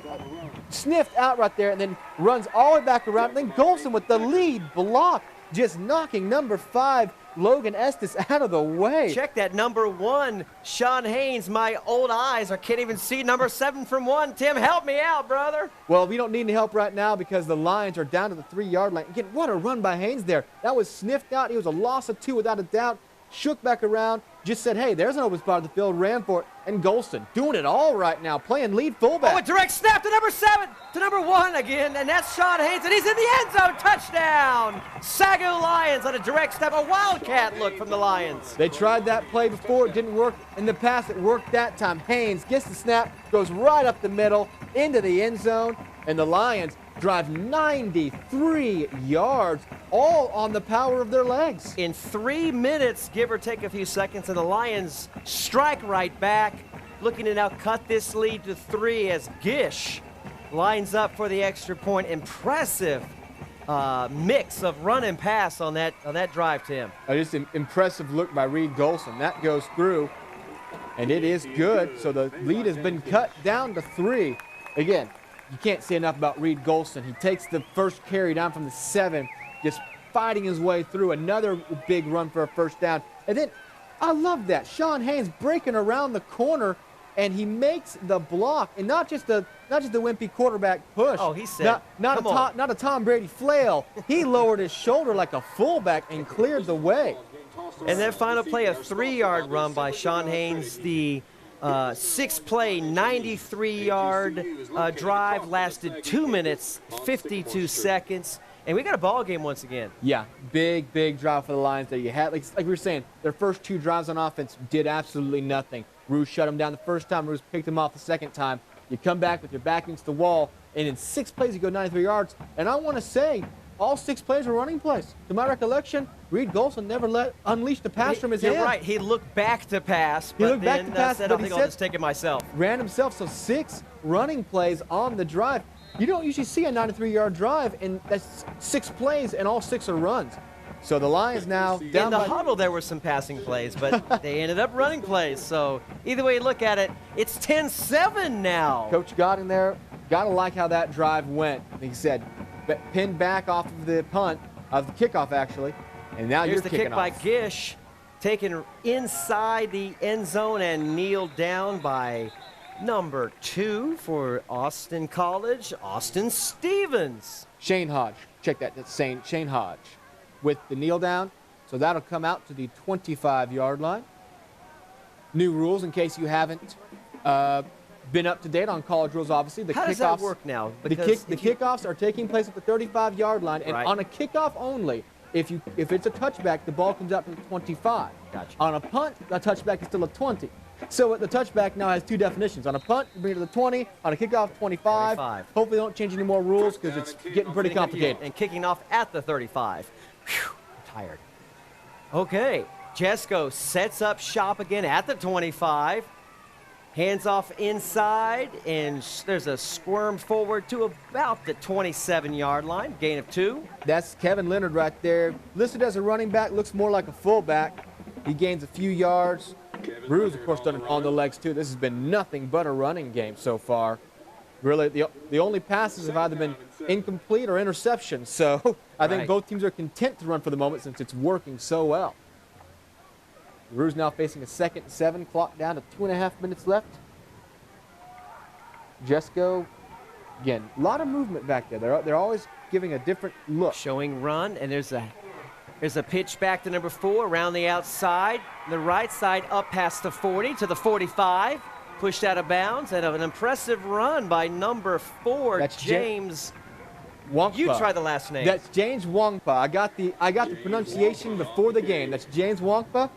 Sniffed out right there and then runs all the way back around. And then Golson with the lead block, just knocking number 5, Logan Estes, out of the way. Check that number 1, Sean Haynes. My old eyes, I can't even see number 7 from 1. Tim, help me out, brother. Well, we don't need any help right now because the Lions are down to the 3-yard line. Again, what a run by Haynes there. That was sniffed out. He was a loss of 2 without a doubt. Shook back around, just said, hey, there's an open spot of the field, ran for it, and Golson doing it all right now, playing lead fullback. Oh, a direct snap to number 7, to number 1 again, and that's Sean Haynes, and he's in the end zone, touchdown! SAGU Lions on a direct snap, a wildcat look from the Lions. They tried that play before, it didn't work. In the past, it worked that time. Haynes gets the snap, goes right up the middle, into the end zone, and the Lions drive 93 yards, all on the power of their legs. In 3 minutes, give or take a few seconds, and the Lions strike right back, looking to now cut this lead to 3 as Gish lines up for the extra point. Impressive mix of run and pass on that drive, Tim. Just an impressive look by Reed Golson. That goes through, and it is good. So the lead has been cut down to 3. Again, you can't say enough about Reed Golson. He takes the first carry down from the 7, just fighting his way through. Another big run for a first down. And then, I love that. Sean Haynes breaking around the corner, and he makes the block. And not just the wimpy quarterback push. Oh, he said, not a Tom Brady flail. He lowered his shoulder like a fullback and cleared the way. And that final play, a 3-yard run by Sean Haynes. The 6-play, 93-yard drive lasted 2 minutes, 52 seconds. And we got a ball game once again. Yeah, big drive for the Lions there. You had, like we were saying, their first 2 drives on offense did absolutely nothing. Roos shut them down the first time. Roos picked them off the second time. You come back with your back against the wall, and in 6 plays you go 93 yards. And I want to say, all 6 plays were running plays. To my recollection, Reed Golson never unleashed the pass from his hand. You're right. He looked back to pass, but then said, I think I'll just take it myself. Ran himself, so 6 running plays on the drive. You don't usually see a 93-yard drive, and that's 6 plays, and all 6 are runs. So the Lions now down in the huddle, there were some passing plays, but they ended up running plays. So either way you look at it, it's 10-7 now. Coach got in there. Got to like how that drive went. He said, pinned back off of the punt, of the kickoff actually, and now Here's you're the kicking kick off. by Gish, taken inside the end zone and kneeled down by number 2 for Austin College, Austin Stevens. Shane Hodge. Check that. That's Shane Hodge with the kneel down. So that'll come out to the 25-yard line. new rules in case you haven't been up to date on college rules, obviously. The How kickoffs, does that work now? The kickoffs are taking place at the 35-yard line, and Right. on a kickoff only, if it's a touchback, the ball comes out to the 25. Gotcha. On a punt, the touchback is still a 20. So the touchback now has two definitions. On a punt, you bring it to the 20. On a kickoff, 25. Hopefully they don't change any more rules because it's getting pretty complicated. And kicking off at the 35. Whew, I'm tired. Okay, Jesco sets up shop again at the 25. Hands off inside, and there's a squirm forward to about the 27-yard line. Gain of 2. That's Kevin Leonard right there. Listed as a running back, looks more like a fullback. He gains a few yards. Ruse, of course, done it on the legs, too. This has been nothing but a running game so far. Really, the only passes have either been incomplete or interceptions. So I think both teams are content to run for the moment since it's working so well. Ruse now facing a 2nd and 7, clock down to 2.5 minutes left. Jesco, again, a lot of movement back there. They're always giving a different look. Showing run, and there's a pitch back to number 4 around the outside. The right side up past the 40 to the 45. Pushed out of bounds, and an impressive run by number 4, That's James Wongpa. You try the last name. That's James Wongpa. I got the pronunciation before the game. That's James Wongpa,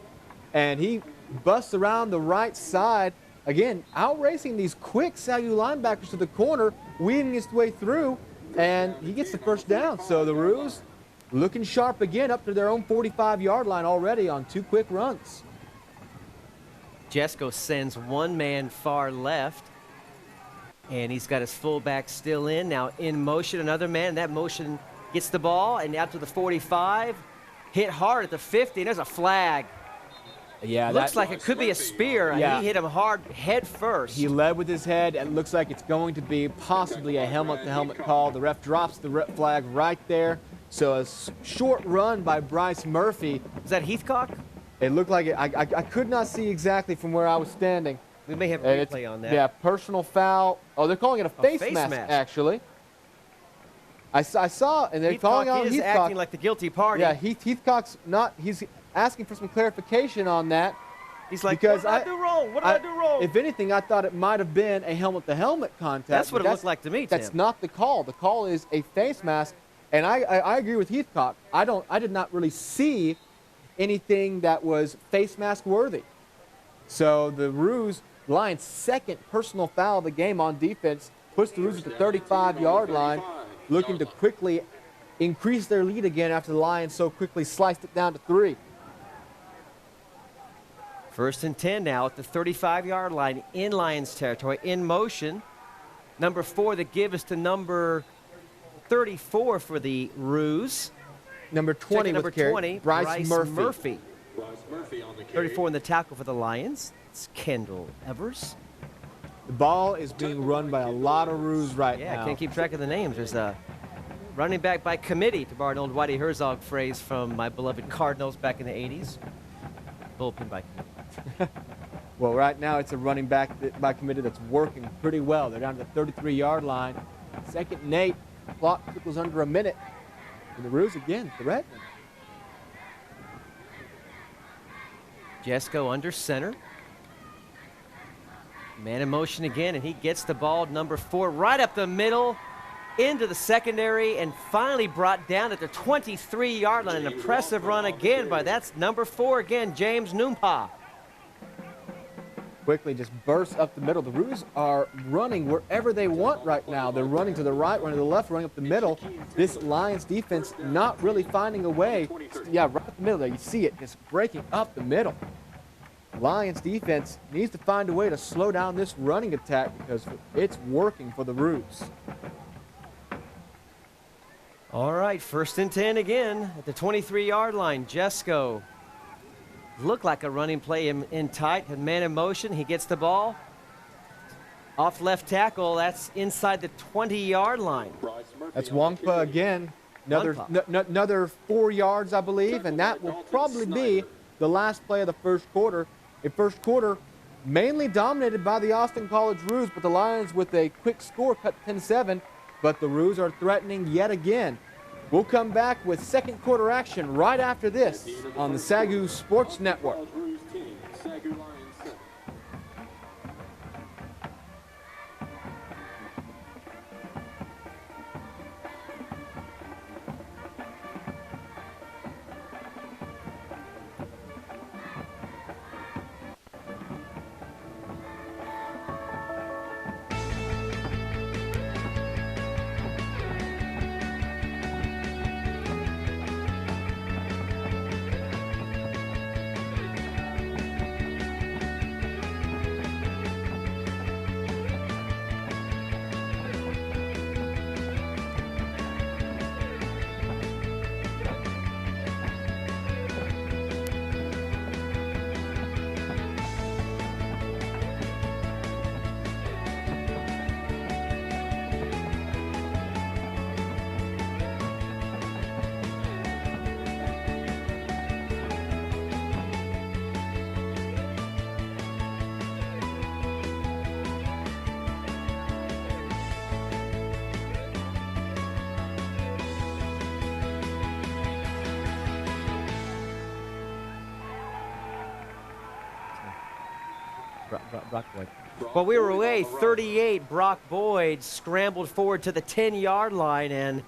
and he busts around the right side. Again, outracing these quick SAGU linebackers to the corner, weaving his way through, and he gets the first down. So the Roos looking sharp again up to their own 45-yard line already on 2 quick runs. Jesco sends one man far left, and he's got his fullback still in. Now in motion, another man. That motion gets the ball, and out to the 45. Hit hard at the 50, and there's a flag. Yeah, looks like it could be a spear. Yeah. He hit him hard head first. He led with his head. It looks like it's going to be possibly a helmet-to-helmet call. The ref drops the flag right there. So a short run by Bryce Murphy. Is that Heathcock? It looked like it. I could not see exactly from where I was standing. We may have a replay on that. Yeah, personal foul. Oh, they're calling it a face mask, actually. I saw, and they're calling out Heathcock. He's acting like the guilty party. Yeah, Heathcock's not. He's asking for some clarification on that. He's like, because what did I do wrong? What did I do wrong? If anything, I thought it might have been a helmet-to-helmet contact. That's what it looked like to me, Tim. That's not the call. The call is a face mask, and I agree with Heathcock. I did not really see anything that was face mask worthy. So the Lions' second personal foul of the game on defense puts the Roos at the 35-yard line, looking to quickly increase their lead again after the Lions so quickly sliced it down to 3. 1st and 10 now at the 35-yard line in Lions territory, in motion. Number 4, the give is to number 34 for the Roos. Number 20 number was carried. 20, Bryce Murphy. Bryce Murphy on the carry. 34 in the tackle for the Lions. It's Kendall Evers. The ball is being run by a lot of Roos right now. Yeah, I can't keep track of the names. There's a running back by committee, to borrow an old Whitey Herzog phrase from my beloved Cardinals back in the 80s. Bullpen by committee. Well, right now it's a running back by committee that's working pretty well. They're down to the 33-yard line. 2nd and 8. Clock trickles under a minute. And the Roos again threatening. Jesco under center. Man in motion again, and he gets the ball, number 4, right up the middle, into the secondary, and finally brought down at the 23-yard line. An impressive run again by that's number 4 again, James Noompa. Quickly just bursts up the middle. The Roos are running wherever they want right now. They're running to the right, running to the left, running up the middle. This Lions defense not really finding a way. Yeah, right up the middle there. You see it just breaking up the middle. Lions defense needs to find a way to slow down this running attack because it's working for the Roos. All right, 1st and 10 again at the 23-yard line. Jesco looked like a running play in tight, had man in motion. He gets the ball off left tackle. That's inside the 20-yard line. That's Wongpa again. Another 4 yards, I believe, and that will probably be the last play of the first quarter. A first quarter mainly dominated by the Austin College Roos, but the Lions with a quick score cut 10-7, but the Roos are threatening yet again. We'll come back with second quarter action right after this on the SAGU Sports Network. Brock Boyd. Well, we were away 38. Brock Boyd scrambled forward to the 10-yard line, and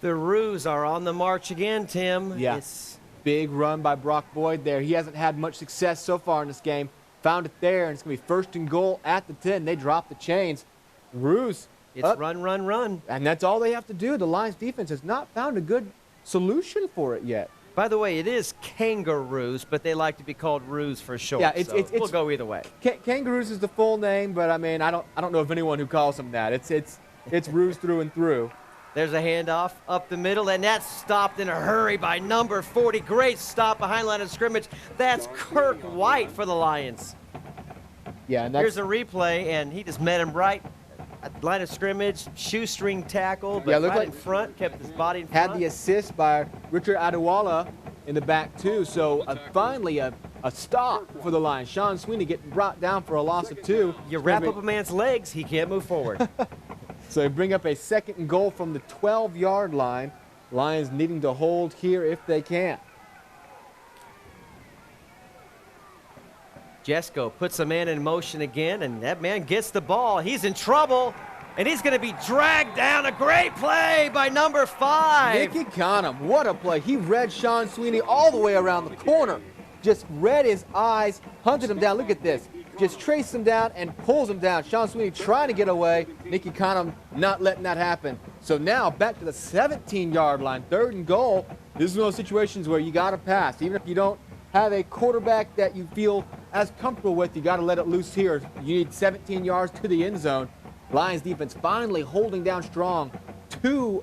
the Roos are on the march again, Tim. Yeah. It's big run by Brock Boyd there. He hasn't had much success so far in this game. Found it there, and it's going to be 1st and goal at the 10. They drop the chains. Roos. It's up, run, run, run. And that's all they have to do. The Lions defense has not found a good solution for it yet. By the way, it is Kangaroos, but they like to be called Roos for short. Yeah, we'll go either way. Kangaroos is the full name, but I mean, I don't know of anyone who calls them that. It's Roos through and through. There's a handoff up the middle, and that's stopped in a hurry by number 40. Great stop behind line of scrimmage. That's Kirk White for the Lions. Yeah, and here's a replay, and he just met him right at the line of scrimmage, shoestring tackle, but right in front, kept his body in front. Had the assist by Richard Adewale in the back, too. So finally a stop for the Lions. Sean Sweeney getting brought down for a loss of 2. You wrap up a man's legs, he can't move forward. So they bring up a 2nd and goal from the 12-yard line. Lions needing to hold here if they can. Jesko puts a man in motion again, and that man gets the ball. He's in trouble, and he's going to be dragged down. A great play by number 5. Nicky Conham, what a play. He read Sean Sweeney all the way around the corner. Just read his eyes, hunted him down. Look at this. Just traced him down and pulls him down. Sean Sweeney trying to get away. Nicky Conham not letting that happen. So now back to the 17-yard line, 3rd and goal. This is one of those situations where you got to pass. Even if you don't have a quarterback that you feel as comfortable with, you got to let it loose here. You need 17 yards to the end zone. Lions defense finally holding down strong. Two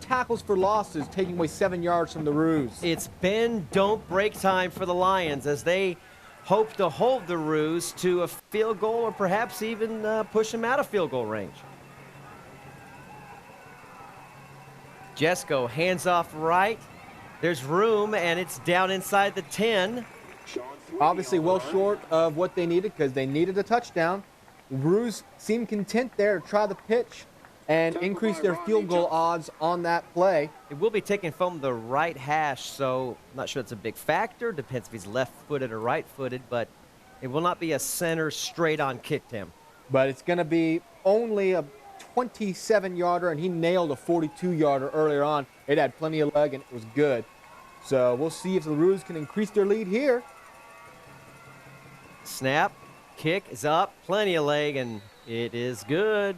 tackles for losses, taking away 7 yards from the Roos. It's bend, don't break time for the Lions as they hope to hold the Roos to a field goal or perhaps even push them out of field goal range. Jesko hands off right. There's room, and it's down inside the 10. Obviously well short of what they needed because they needed a touchdown. Roos seemed content there to try the pitch and increase their field goal odds on that play. It will be taken from the right hash, so I'm not sure it's a big factor. Depends if he's left-footed or right-footed, but it will not be a center straight-on kick to him. But it's going to be only a 27-yarder, and he nailed a 42-yarder earlier on. It had plenty of leg, and it was good. So we'll see if the Roos can increase their lead here. Snap, kick is up, plenty of leg, and it is good.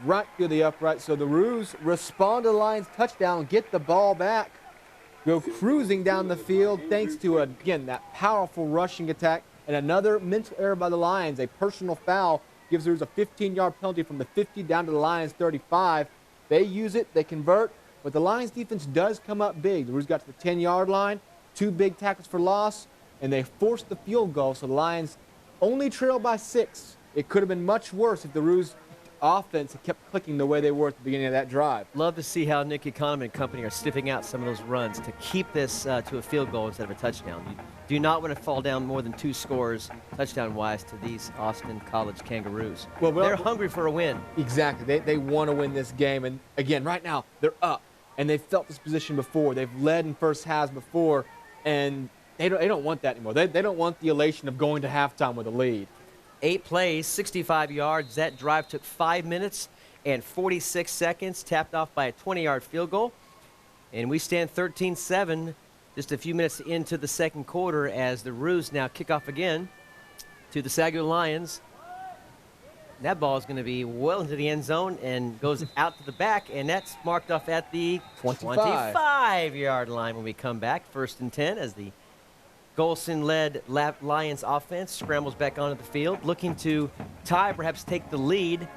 Right through the upright, so the Roos respond to the Lions' touchdown, get the ball back, go cruising down the field thanks to, again, that powerful rushing attack, and another mental error by the Lions. A personal foul gives the Roos a 15-yard penalty from the 50 down to the Lions' 35. They use it, they convert, but the Lions' defense does come up big. The Roos got to the 10-yard line, 2 big tackles for loss, and they forced the field goal, so the Lions only trail by 6. It could have been much worse if the Roos offense had kept clicking the way they were at the beginning of that drive. Love to see how Nicky Conham and company are sniffing out some of those runs to keep this to a field goal instead of a touchdown. You do not want to fall down more than 2 scores touchdown-wise to these Austin College Kangaroos. Well, they're hungry for a win. Exactly. They want to win this game. And, again, right now, they're up. And they've felt this position before. They've led in first halves before. And they don't want that anymore. They don't want the elation of going to halftime with a lead. 8 plays, 65 yards. That drive took 5 minutes and 46 seconds, tapped off by a 20-yard field goal. And we stand 13-7 just a few minutes into the second quarter as the Roos now kick off again to the SAGU Lions. That ball is going to be well into the end zone and goes out to the back, and that's marked off at the 25-yard line when we come back. 1st and 10 as the Golson-led Lions offense scrambles back onto the field, looking to tie, perhaps take the lead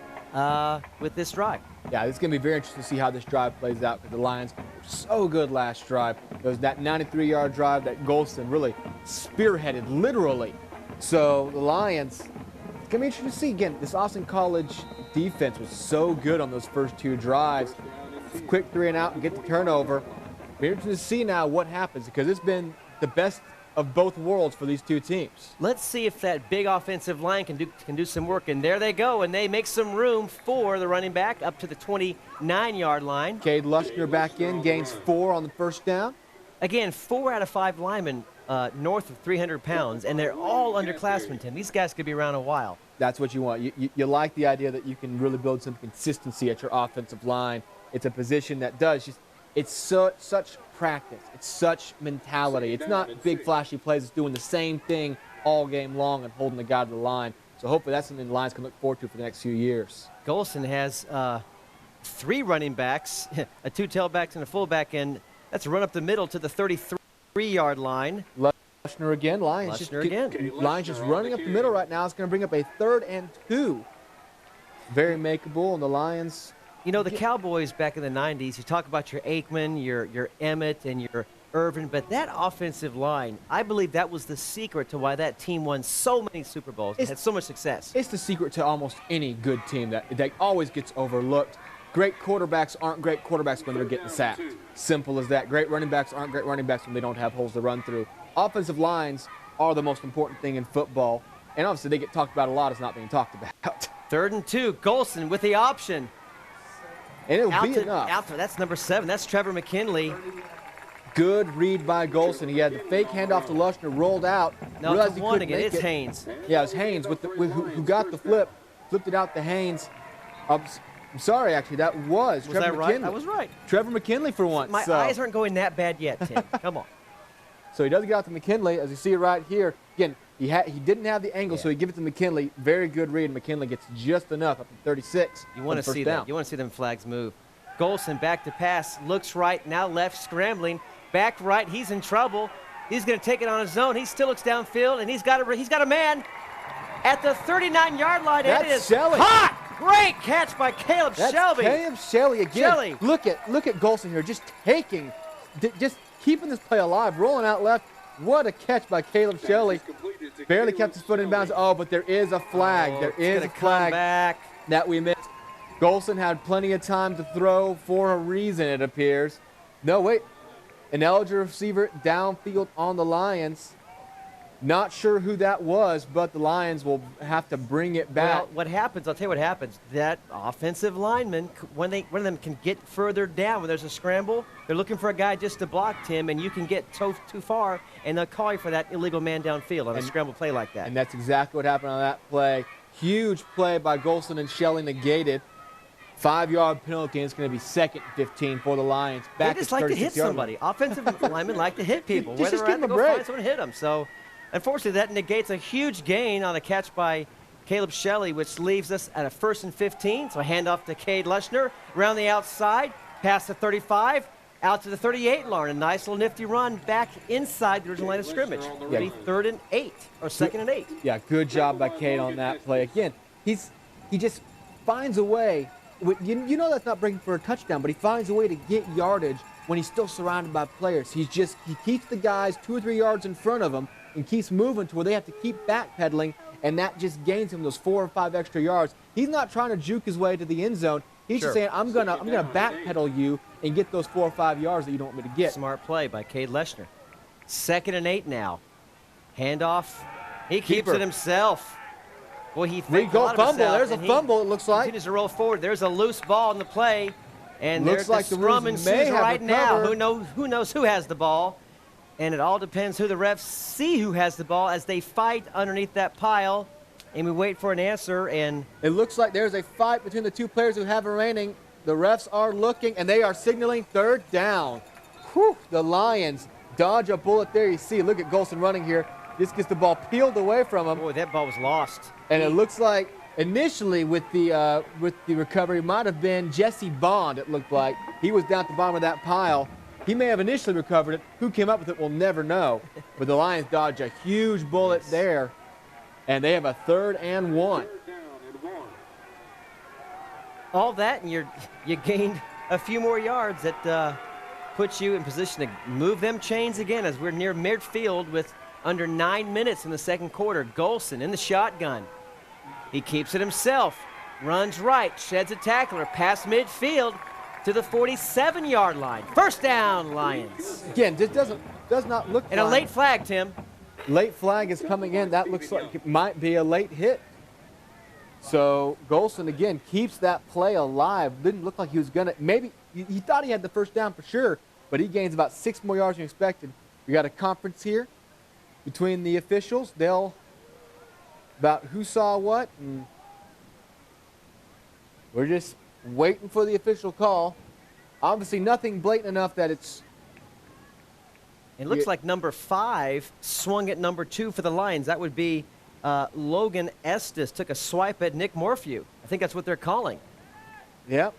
with this drive. Yeah, it's going to be very interesting to see how this drive plays out because the Lions were so good last drive. It was that 93-yard drive that Golson really spearheaded, literally. So the Lions, it's going to be interesting to see. Again, this Austin College defense was so good on those first 2 drives. Quick 3 and out and get the turnover. Be interesting to see now what happens because it's been the best of both worlds for these 2 teams. Let's see if that big offensive line can do some work. And there they go, and they make some room for the running back up to the 29-yard line. Cade Lushner back in, gains 4 on the first down. Again, 4 out of 5 linemen north of 300 pounds, and they're all underclassmen, Tim. These guys could be around a while. That's what you want. You like the idea that you can really build some consistency at your offensive line. It's a position that it's such practice. It's such mentality. It's not big flashy plays. It's doing the same thing all game long and holding the guy to the line. So hopefully that's something the Lions can look forward to for the next few years. Golson has 3 running backs, a 2 tailbacks and a fullback, and that's a run up the middle to the 33-yard line. Lushner again. Lions just running up the middle right now. It's going to bring up a 3rd and 2. Very makeable, and the Lions. You know, the Cowboys back in the 90s, you talk about your Aikman, your Emmett, and your Irvin, but that offensive line, I believe that was the secret to why that team won so many Super Bowls and had so much success. It's the secret to almost any good team that always gets overlooked. Great quarterbacks aren't great quarterbacks when they're getting sacked. Simple as that. Great running backs aren't great running backs when they don't have holes to run through. Offensive lines are the most important thing in football, and obviously they get talked about a lot as not being talked about. 3rd and 2, Golson with the option. And it'll be enough. That's number 7. That's Trevor McKinley. Good read by Golson. He had the fake handoff to Lushner, rolled out. No, it's one again. It's Haynes. Yeah, it's Haynes who got the flip, flipped it out to Haynes. I'm sorry, actually, that was Trevor that McKinley. Right? I was right. Trevor McKinley for once. My eyes aren't going that bad yet, Tim. Come on. So he does get out to McKinley, as you see it right here. Again, he didn't have the angle, so he gives it to McKinley. Very good read. McKinley gets just enough up to 36. You want to see that. You want to see them flags move. Golson back to pass, looks right, now left, scrambling. Back right, he's in trouble. He's going to take it on his own. He still looks downfield, and he's got a man at the 39-yard line. That's it is Shelley. Hot! Great catch by Caleb Shelby. Caleb Shelley again. Look at Golson here, just keeping this play alive, rolling out left. What a catch by Caleb Shelley. Barely kept his foot in bounds. Oh, but there is a flag. There is a flag that we missed. Golson had plenty of time to throw for a reason, it appears. No, wait. An eligible receiver downfield on the Lions. Not sure who that was, but the Lions will have to bring it back. Well, what happens, I'll tell you what happens. That offensive lineman, one of them can get further down when there's a scramble, they're looking for a guy just to block Tim, and you can get too far, and they'll call you for that illegal man downfield on a scramble play like that. And that's exactly what happened on that play. Huge play by Golson and Shelley negated. 5-yard penalty, and it's going to be 2nd and 15 for the Lions. They just like to hit somebody. Offensive linemen like to hit people. just whether give them a break. break. Someone hit them. So, unfortunately, that negates a huge gain on a catch by Caleb Shelley, which leaves us at a 1st and 15. So, handoff to Cade Lushner around the outside, past the 35, out to the 38 line. A nice little nifty run back inside the original line of scrimmage. It'll be 3rd and 8 or 2nd and 8. Yeah, good job by Cade on that play. Again, he just finds a way. You know that's not breaking for a touchdown, but he finds a way to get yardage when he's still surrounded by players. He keeps the guys 2 or 3 yards in front of him and keeps moving to where they have to keep backpedaling, and that just gains him those 4 or 5 extra yards. He's not trying to juke his way to the end zone. He's just saying, I'm gonna backpedal you and get those 4 or 5 yards that you don't want me to get. Smart play by Cade Lushner. 2nd and 8 now. Handoff. He keeps it himself. Boy, he faked a lot of fumble. himself, There's a fumble, it looks like. Continues to roll forward. There's a loose ball in the play. And looks there's like the scrum ensues right now. Who knows who has the ball? And it all depends who the refs see who has the ball as they fight underneath that pile. And we wait for an answer. And it looks like there's a fight between the 2 players who have remaining. The refs are looking, and they are signaling 3rd down. Whew, the Lions dodge a bullet there. You see, look at Golson running here. Just gets the ball peeled away from him. Boy, that ball was lost. And it looks like initially with the recovery might have been Jesse Bond, it looked like. He was down at the bottom of that pile. He may have initially recovered it. Who came up with it, we'll never know. But the Lions dodge a huge bullet there, and they have a 3rd and 1. All that, and you gained a few more yards that puts you in position to move them chains again as we're near midfield with under 9 minutes in the 2nd quarter. Golson in the shotgun. He keeps it himself. Runs right. Sheds a tackler. Past midfield to the 47-yard line. 1st down, Lions. Again, this does not look and a late flag, Tim. Late flag is coming in. That looks like it might be a late hit. So Golson, again, keeps that play alive. Didn't look like he was going to. Maybe he thought he had the 1st down for sure. but he gains about 6 more yards than expected. We got a conference here between the officials. They'll about who saw what, and we're just waiting for the official call. Obviously, nothing blatant enough that it's. It looks like number 5 swung at number 2 for the Lions. That would be Logan Estes took a swipe at Nick Morphew. I think that's what they're calling. Yep.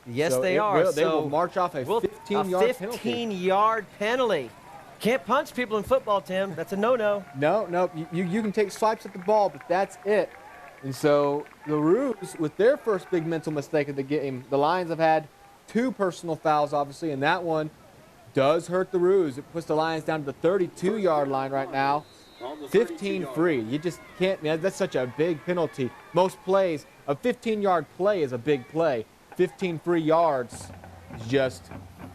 Yes, So they are. They will march off a 15-yard penalty. 15-yard penalty. Can't punch people in football, Tim. That's a no-no. No. You can take swipes at the ball, but that's it. And so the Roos, with their first big mental mistake of the game, the Lions have had 2 personal fouls, obviously, and that one does hurt the Roos. It puts the Lions down to the 32-yard line right now. 15 free. You just can't, man. That's such a big penalty. Most plays, a 15-yard play is a big play. 15 free yards is just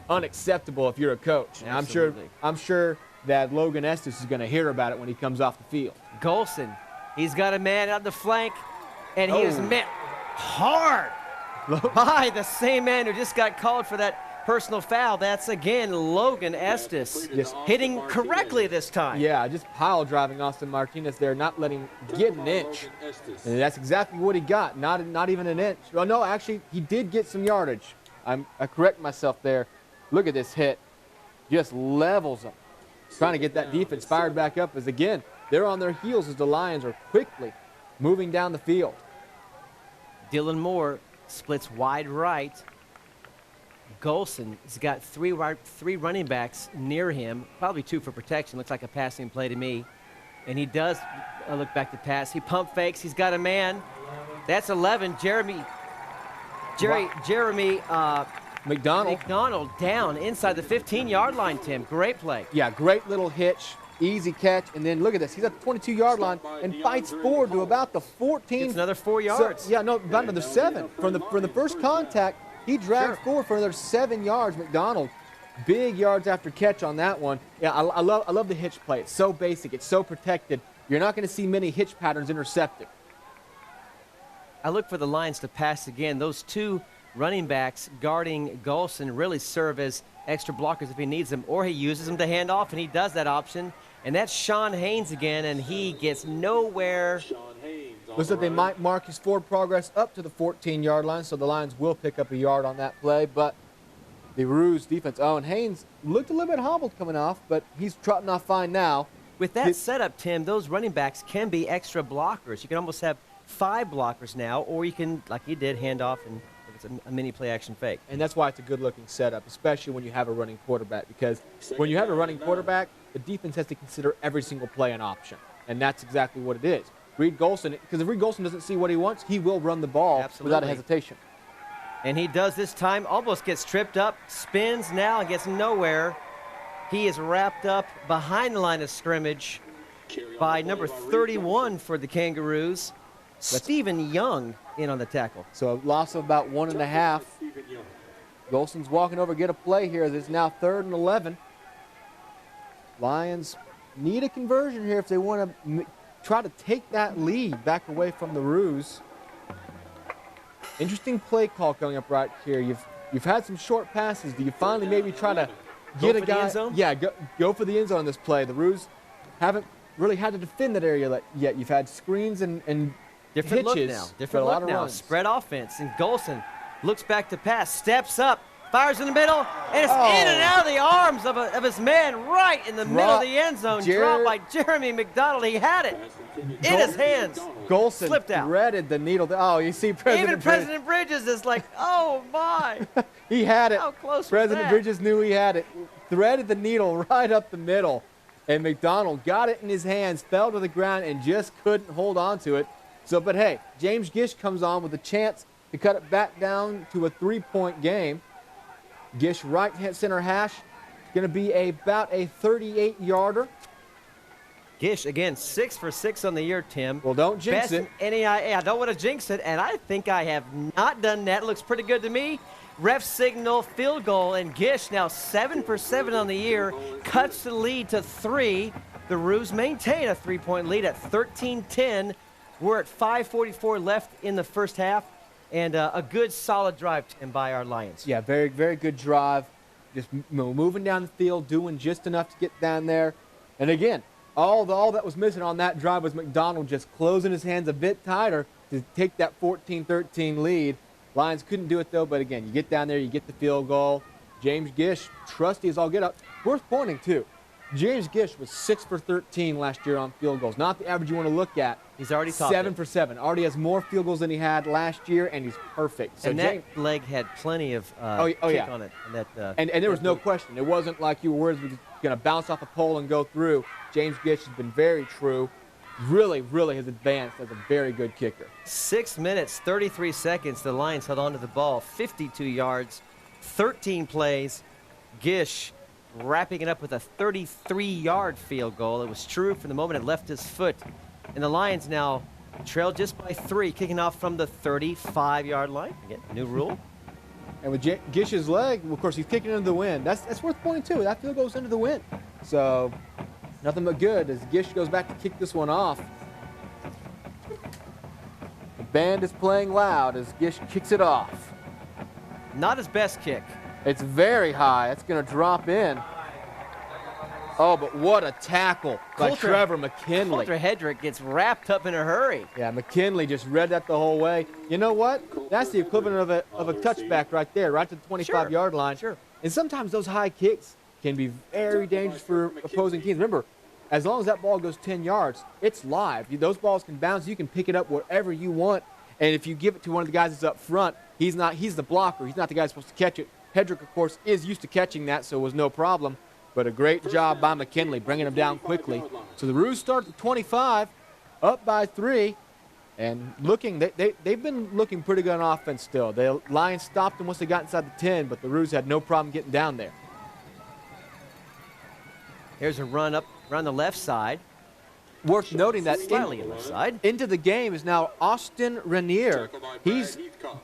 unacceptable if you're a coach. And I'm sure that Logan Estes is going to hear about it when he comes off the field. Golson, he's got a man on the flank, and he is met hard by the same man who just got called for that personal foul. That's, again, Logan Estes hitting correctly this time. Yeah, just pile driving Austin Martinez there, not letting him get an inch. And that's exactly what he got, not even an inch. Well, no, actually, he did get some yardage. I correct myself there. Look at this hit. Just levels them. Trying to get that defense fired back up as, again, they're on their heels as the Lions are quickly moving down the field. Dylan Moore splits wide right. Golson has got three running backs near him, probably 2 for protection. Looks like a passing play to me. And he does look back to pass. He pump fakes. He's got a man. That's 11. Jeremy McDonald down inside the 15-yard line, Tim. Great play. Yeah, great little hitch, easy catch. And then look at this. He's at the 22-yard line and fights forward to about the 14. It's another 4 yards. So, yeah, no, about another 7. From the first contact, he dragged forward for another 7 yards. McDonald, big yards after catch on that one. Yeah, I love the hitch play. It's so basic. It's so protected. You're not going to see many hitch patterns intercepted. I look for the Lions to pass again. Those 2 running backs guarding Golson really serve as extra blockers if he needs them, or he uses them to hand off, and he does that option. And that's Sean Haynes again, and he gets nowhere. Looks like they might mark his forward progress up to the 14-yard line, so the Lions will pick up a yard on that play. But the Roos defense, and Haynes looked a little bit hobbled coming off, but he's trotting off fine now. With that setup, Tim, those running backs can be extra blockers. You can almost have 5 blockers now, or you can, like he did, hand off and it's a mini play-action fake. And that's why it's a good-looking setup, especially when you have a running quarterback, because when you have a running quarterback, the defense has to consider every single play an option, and that's exactly what it is. Reed Golson, because if Reed Golson doesn't see what he wants, he will run the ball without a hesitation. And he does this time, almost gets tripped up, spins now and gets nowhere. He is wrapped up behind the line of scrimmage by number 31 for the Kangaroos, Stephen Young, in on the tackle. So a loss of about 1.5. Golson's walking over, get a play here. It's now 3rd and 11. Lions need a conversion here if they want to try to take that lead back away from the Roos. Interesting play call coming up right here. You've had some short passes. Do you finally maybe try to get a guy? The end zone? Yeah, go for the end zone on this play. The Roos haven't really had to defend that area yet. You've had screens and different hitches, look now. Different look now. Spread offense. And Golson looks back to pass, steps up, fires in the middle, and it's in and out of the arms of his man right in the middle of the end zone. Dropped by Jeremy McDonald. He had it in his hands. Golson slipped out. Threaded the needle. Oh, you see Even President Bridges is like, oh, my. He had it. How close President was that? Bridges knew he had it. Threaded the needle right up the middle. And McDonald got it in his hands, fell to the ground, and just couldn't hold on to it. So, but hey, James Gish comes on with a chance to cut it back down to a 3-point game. Gish right-hand center hash, going to be about a 38-yarder. Gish, again, 6 for 6 on the year, Tim. Well, don't jinx it. I don't want to jinx it, and I think I have not done that. Looks pretty good to me. Ref signal, field goal, and Gish now 7 for 7 on the year, cuts the lead to 3. The Roos maintain a 3-point lead at 13-10. We're at 5:44 left in the first half, and a good solid drive, Tim, by our Lions. Yeah, very, very good drive. just moving down the field, doing just enough to get down there. And again, all that was missing on that drive was McDonald just closing his hands a bit tighter to take that 14-13 lead. Lions couldn't do it, though, but again, you get down there, you get the field goal. James Gish, trusty as all get up. Worth pointing, too. James Gish was 6 for 13 last year on field goals. Not the average you want to look at. He's already topped 7 for 7. Already has more field goals than he had last year, and he's perfect. So and that leg had plenty of kick on it. And there was no question. It wasn't like you were worried he was going to bounce off a pole and go through. James Gish has been very true. Really, really has advanced as a very good kicker. 6 minutes, 33 seconds. The Lions held on to the ball, 52 yards, 13 plays. Gish wrapping it up with a 33-yard field goal. It was true from the moment it left his foot. And the Lions now trail just by 3, kicking off from the 35-yard line. Again, new rule. And with Gish's leg, of course, he's kicking into the wind. That's worth pointing, too. That field goes into the wind. So nothing but good as Gish goes back to kick this one off. The band is playing loud as Gish kicks it off. Not his best kick. It's very high. It's going to drop in. Oh, but what a tackle by Trevor McKinley. Coulter Hedrick gets wrapped up in a hurry. Yeah, McKinley just read that the whole way. You know what? That's the equivalent of a touchback right there, right to the 25-yard line. Sure. And sometimes those high kicks can be very dangerous for opposing teams. Remember, as long as that ball goes 10 yards, it's live. Those balls can bounce. You can pick it up wherever you want. And if you give it to one of the guys that's up front, he's the blocker. He's not the guy that's supposed to catch it. Hedrick, of course, is used to catching that, so it was no problem. But a great job by McKinley, bringing him down quickly. So the Roos start at the 25, up by 3, and they've been looking pretty good on offense still. The Lions stopped them once they got inside the 10, but the Roos had no problem getting down there. Here's a run up around the left side. Worth noting that slightly left side. Into the game is now Austin Rainier. He's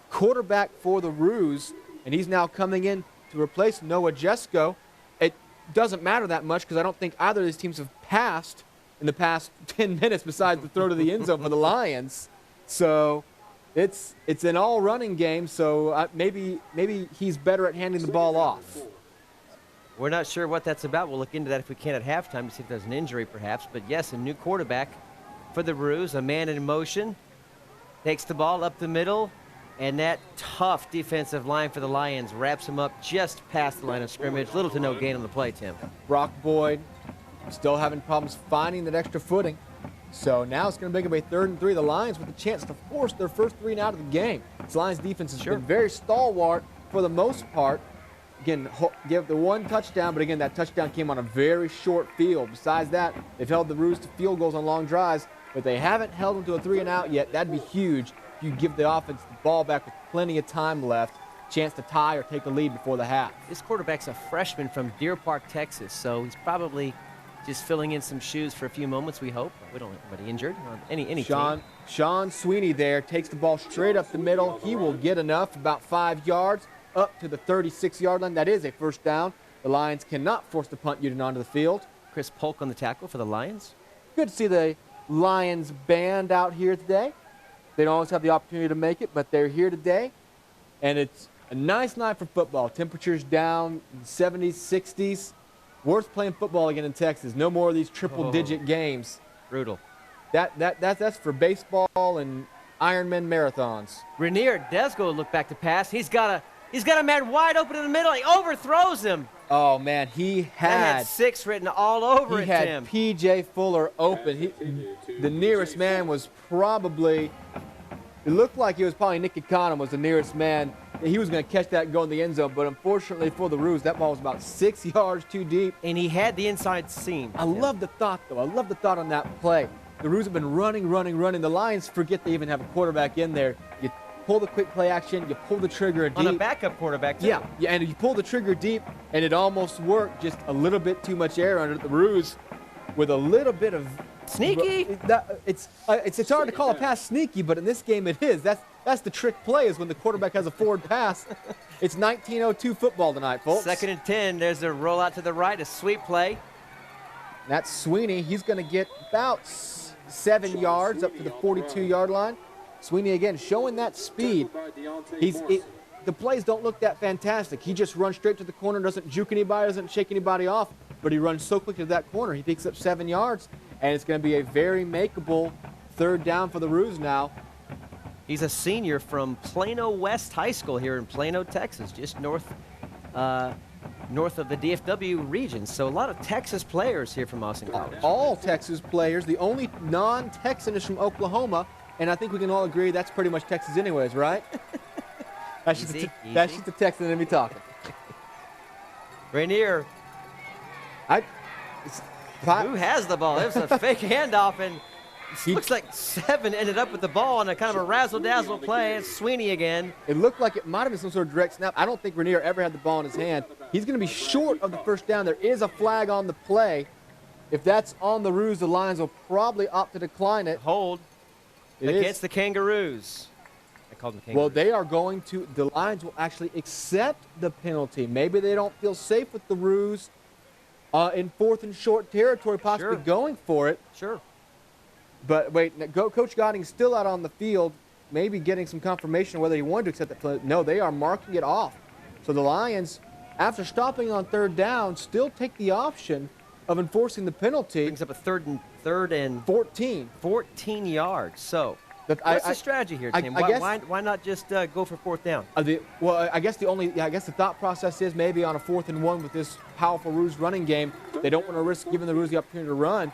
quarterback for the Roos, and he's now coming in to replace Noah Jesko. It doesn't matter that much because I don't think either of these teams have passed in the past 10 minutes besides the throw to the end zone for the Lions. So it's an all-running game, so maybe he's better at handing the ball off. We're not sure what that's about. We'll look into that if we can at halftime to see if there's an injury perhaps. But yes, a new quarterback for the Roos, a man in motion, takes the ball up the middle, and that tough defensive line for the Lions wraps him up just past the line of scrimmage. Little to no gain on the play, Tim. Brock Boyd still having problems finding that extra footing. So now it's going to make it a 3rd and 3. The Lions with a chance to force their first 3 out of the game. This Lions defense has been very stalwart for the most part. Again, give the 1 touchdown, but again, that touchdown came on a very short field. Besides that, they've held the Roos to field goals on long drives, but they haven't held them to a 3 and out yet. That'd be huge if you give the offense the ball back with plenty of time left, chance to tie or take the lead before the half. This quarterback's a freshman from Deer Park, Texas, so he's probably just filling in some shoes for a few moments, we hope. We don't want anybody injured on any team. Sean Sweeney there takes the ball straight up the middle. He will get enough, about 5 yards, up to the 36-yard line. That is a first down. The Lions cannot force the punt unit onto the field. Chris Polk on the tackle for the Lions. Good to see the Lions band out here today. They don't always have the opportunity to make it, but they're here today. And it's a nice night for football. Temperatures down in the 70s, 60s. Worth playing football again in Texas. No more of these triple-digit games. Brutal. That's for baseball and Ironman marathons. Rainier does go look back to pass. He's got a man wide open in the middle. He overthrows him. Oh, man, he had 6 written all over it, Tim. He had P.J. Fuller open. The nearest man was probably, it looked like it was probably Nick Econom was the nearest man. He was going to catch that and go in the end zone, but unfortunately for the Roos, that ball was about 6 yards too deep. And he had the inside seam. I love the thought, though. I love the thought on that play. The Roos have been running. The Lions forget they even have a quarterback in there. You pull the quick play action, you pull the trigger deep. On a backup quarterback, too. Yeah, and you pull the trigger deep, and it almost worked. Just a little bit too much air under it. The Roos with a little bit of sneaky. It's hard to call a pass sneaky, but in this game it is. That's the trick play is when the quarterback has a forward pass. It's 1902 football tonight, folks. 2nd and 10. There's a rollout to the right, a sweep play. That's Sweeney. He's going to get about 7 yards up to the 42-yard line. Sweeney again showing that speed. the plays don't look that fantastic. He just runs straight to the corner, doesn't juke anybody, doesn't shake anybody off, but he runs so quick to that corner. He picks up 7 yards, and it's going to be a very makeable third down for the Roos now. He's a senior from Plano West High School here in Plano, Texas, just north of the DFW region. So a lot of Texas players here from Austin College. All Texas players. The only non-Texan is from Oklahoma, and I think we can all agree that's pretty much Texas anyways, right? That's just the Texan in me talking. Rainier. Who has the ball? It was a fake handoff, and looks like 7 ended up with the ball on a kind of a razzle-dazzle play. It's Sweeney again. It looked like it might have been some sort of direct snap. I don't think Rainier ever had the ball in his hand. He's going to be short of the first down. There is a flag on the play. If that's on the Roos, the Lions will probably opt to decline it. Hold against the Kangaroos. I called them Kangaroos. Well, they are going to, the Lions will actually accept the penalty. Maybe they don't feel safe with the Roos in 4th and short territory, possibly going for it. Sure. But wait, Coach Godding's still out on the field, maybe getting some confirmation of whether he wanted to accept that penalty. No, they are marking it off. So the Lions, after stopping on 3rd down, still take the option of enforcing the penalty. Brings up a third and 14. 14 yards. So what's the strategy here, Tim? Why not just go for 4th down? I guess the thought process is maybe on a 4th and 1 with this powerful Roos running game, they don't want to risk giving the Roos the opportunity to run.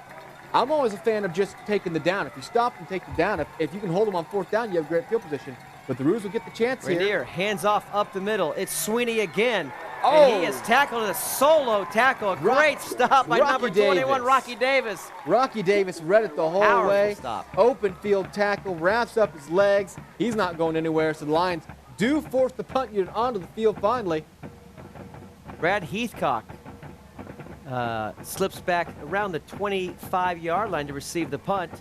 I'm always a fan of just taking the down. If you stop and take the down, if you can hold them on 4th down, you have great field position. But the Roos will get the chance Rainier, here. hands off up the middle. It's Sweeney again. Oh! And he is tackled in a solo tackle. A great stop by number 21, Rocky Davis. Rocky Davis read it the whole Powerful way. Stop. Open field tackle, wraps up his legs. He's not going anywhere, so the Lions do force the punt unit onto the field finally. Brad Heathcock slips back around the 25-yard line to receive the punt.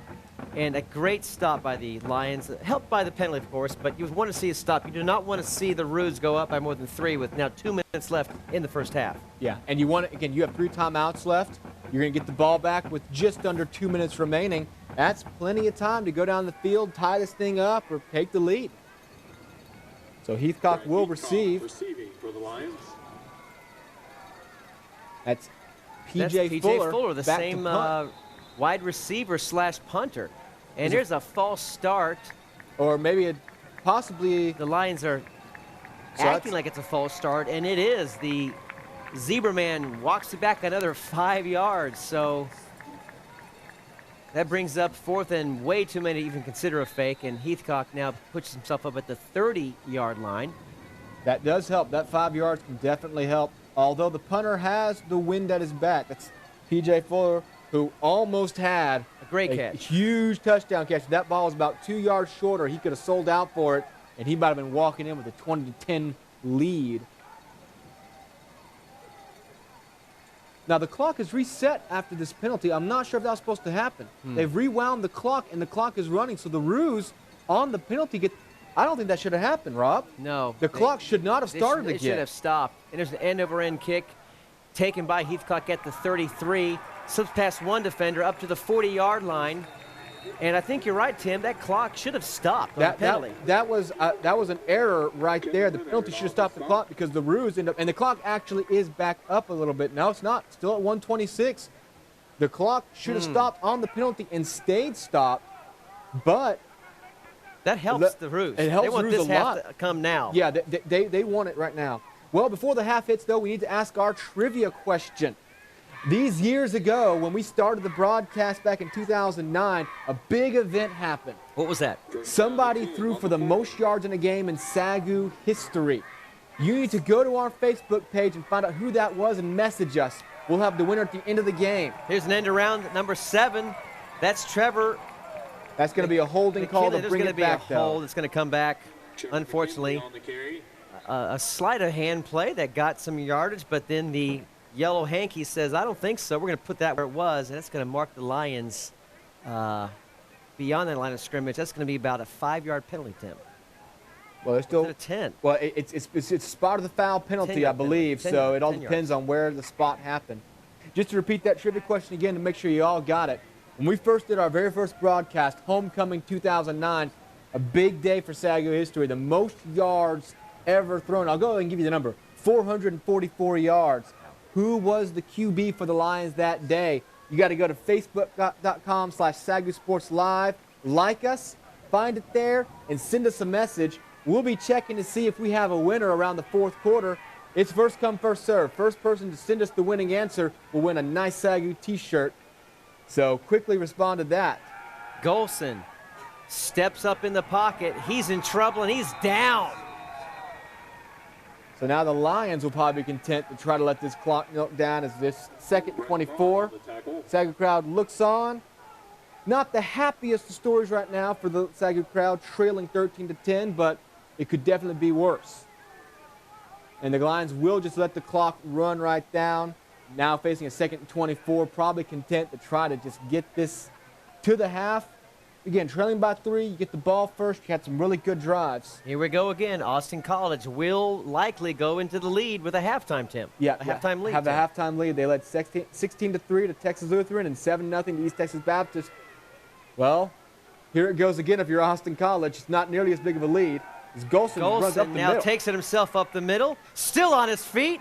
And a great stop by the Lions, helped by the penalty, of course, but you want to see a stop. You do not want to see the Roos go up by more than 3 with now 2 minutes left in the first half. Yeah, and you want to, again, you have 3 timeouts left. You're going to get the ball back with just under 2 minutes remaining. That's plenty of time to go down the field, tie this thing up, or take the lead. So Heathcock will receive. Receiving for the Lions. That's P.J. Fuller, the back same to punt. wide receiver / punter. And there's a false start. Or maybe possibly. The Lions are acting like it's a false start, and it is. The Zebra man walks it back another 5 yards. So that brings up 4th and way too many to even consider a fake. And Heathcock now puts himself up at the 30-yard line. That does help. That 5 yards can definitely help. Although the punter has the wind at his back. That's P.J. Fuller, who almost had a great catch. Huge touchdown catch. That ball was about 2 yards shorter. He could have sold out for it, and he might have been walking in with a 20-10 lead. Now, the clock is reset after this penalty. I'm not sure if that was supposed to happen. They've rewound the clock, and the clock is running. So the Roos on the penalty get. I don't think that should have happened, Rob. No. The clock should not have started again. It should have stopped. And there's an end-over-end kick taken by Heathcock at the 33. Slips past one defender up to the 40-yard line. And I think you're right, Tim. That clock should have stopped on the penalty. That was an error right there. The penalty should have stopped the clock because the Roos end up, and the clock actually is back up a little bit. No, it's not. Still at 1:26. The clock should have stopped on the penalty and stayed stopped, but that helps the Roos. It helps they want Roos this a half lot. to come now. Yeah, they want it right now. Well, before the half hits, though, we need to ask our trivia question. These years ago, when we started the broadcast back in 2009, a big event happened. What was that? Somebody threw for the most yards in a game in SAGU history. You need to go to our Facebook page and find out who that was and message us. We'll have the winner at the end of the game. Here's an end around at number 7. That's Trevor. That's going to be a holding call to bring it back, though. There's going to be a hold. It's going to come back, unfortunately. A sleight of hand play that got some yardage, but then the yellow hanky says, I don't think so. We're going to put that where it was, and that's going to mark the Lions beyond that line of scrimmage. That's going to be about a 5-yard penalty, Tim. Well, it's still a 10. Well, it's spot of the foul penalty, I believe. So it all depends on where the spot happened. Just to repeat that trivia question again to make sure you all got it. When we first did our very first broadcast, Homecoming 2009, a big day for SAGU history, the most yards ever thrown. I'll go ahead and give you the number. 444 yards. Who was the QB for the Lions that day? You got to go to facebook.com/SAGU Sports Live. Like us, find it there, and send us a message. We'll be checking to see if we have a winner around the fourth quarter. It's first come, first serve. First person to send us the winning answer will win a nice SAGU t-shirt. So quickly respond to that. Golson steps up in the pocket. He's in trouble, and he's down. So now the Lions will probably be content to try to let this clock melt down as this second 24. SAGU crowd looks on. Not the happiest of stories right now for the SAGU crowd, trailing 13-10, but it could definitely be worse. And the Lions will just let the clock run right down. Now facing a second and 24, probably content to try to just get this to the half. Again, trailing by 3, you get the ball first. You had some really good drives. Here we go again. Austin College will likely go into the lead with a halftime, Tim. Yeah, halftime lead. Have a halftime lead. They led 16-3 to Texas Lutheran and 7-0 to East Texas Baptist. Well, here it goes again if you're Austin College. It's not nearly as big of a lead. As Golson runs up the now middle. takes it himself up the middle. Still on his feet.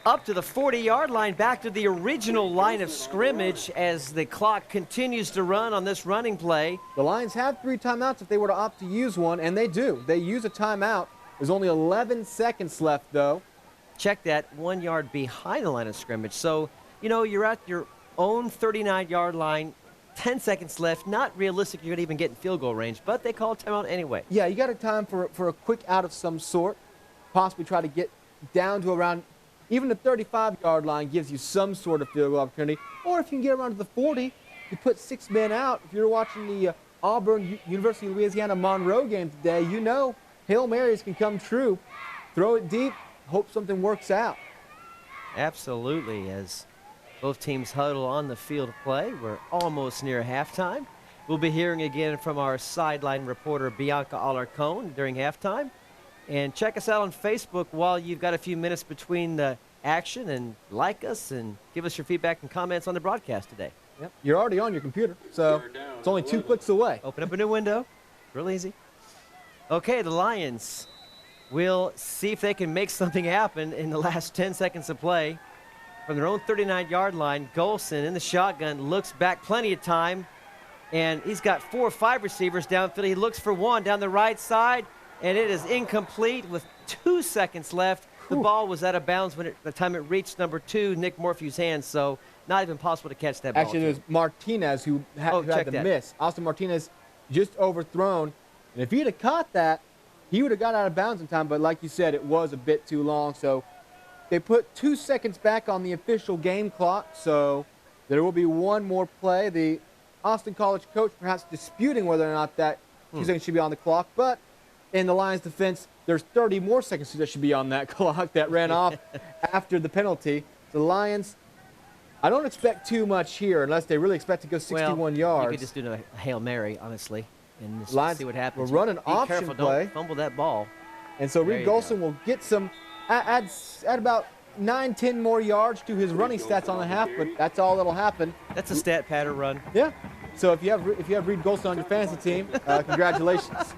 Up to the 40-yard line, back to the original line of scrimmage as the clock continues to run on this running play. The Lions have 3 timeouts if they were to opt to use one, and they do. They use a timeout. There's only 11 seconds left, though. Check that, 1 yard behind the line of scrimmage. So, you know, you're at your own 39-yard line, 10 seconds left. Not realistic you're going to even get in field goal range, but they call timeout anyway. Yeah, you got a time for a quick out of some sort. Possibly try to get down to around, even the 35-yard line gives you some sort of field goal opportunity. Or if you can get around to the 40, you put 6 men out. If you're watching the Auburn University of Louisiana Monroe game today, you know Hail Marys can come true. Throw it deep, hope something works out. Absolutely, as both teams huddle on the field of play. We're almost near halftime. We'll be hearing again from our sideline reporter, Bianca Alarcón, during halftime. And check us out on Facebook while you've got a few minutes between the action, and like us and give us your feedback and comments on the broadcast today. Yep. You're already on your computer, so it's only 2 clicks away. Open up a new window. Real easy. Okay, the Lions will see if they can make something happen in the last 10 seconds of play. From their own 39-yard line, Golson in the shotgun looks back plenty of time, and he's got 4 or 5 receivers downfield. He looks for one down the right side, and it is incomplete with 2 seconds left. The ball was out of bounds by the time it reached number 2, Nick Morphew's hands, so not even possible to catch that ball. Actually, it was Martinez who had the miss. Austin Martinez just overthrown. And if he'd have caught that, he would have got out of bounds in time, but like you said, it was a bit too long. So they put 2 seconds back on the official game clock, so there will be one more play. The Austin College coach perhaps disputing whether or not that 2 seconds should be on the clock, but in the Lions' defense, there's 30 more seconds that should be on that clock that ran off after the penalty. The Lions, I don't expect too much here unless they really expect to go 61 yards. You could just do a Hail Mary, honestly, and just Lions see what happens. will run an Be option careful, play. Don't fumble that ball. And so There Reed you Golson will get some, add about 9-10 more yards to his running stats on the half, but that's all that'll happen. That's a stat pattern run. Yeah. So if you have Reed Golson on your fantasy team, congratulations.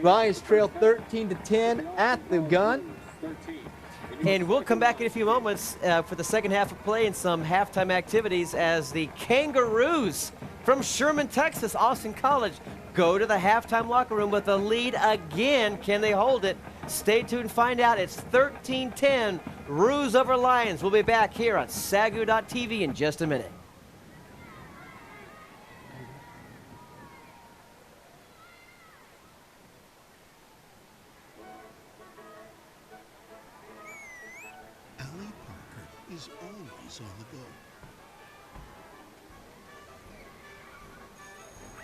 Lions trail 13-10 at the gun. And we'll come back in a few moments for the second half of play and some halftime activities as the Kangaroos from Sherman, Texas, Austin College, go to the halftime locker room with a lead again. Can they hold it? Stay tuned and find out. It's 13-10, Roos over Lions. We'll be back here on SAGU.TV in just a minute. Is always on the go.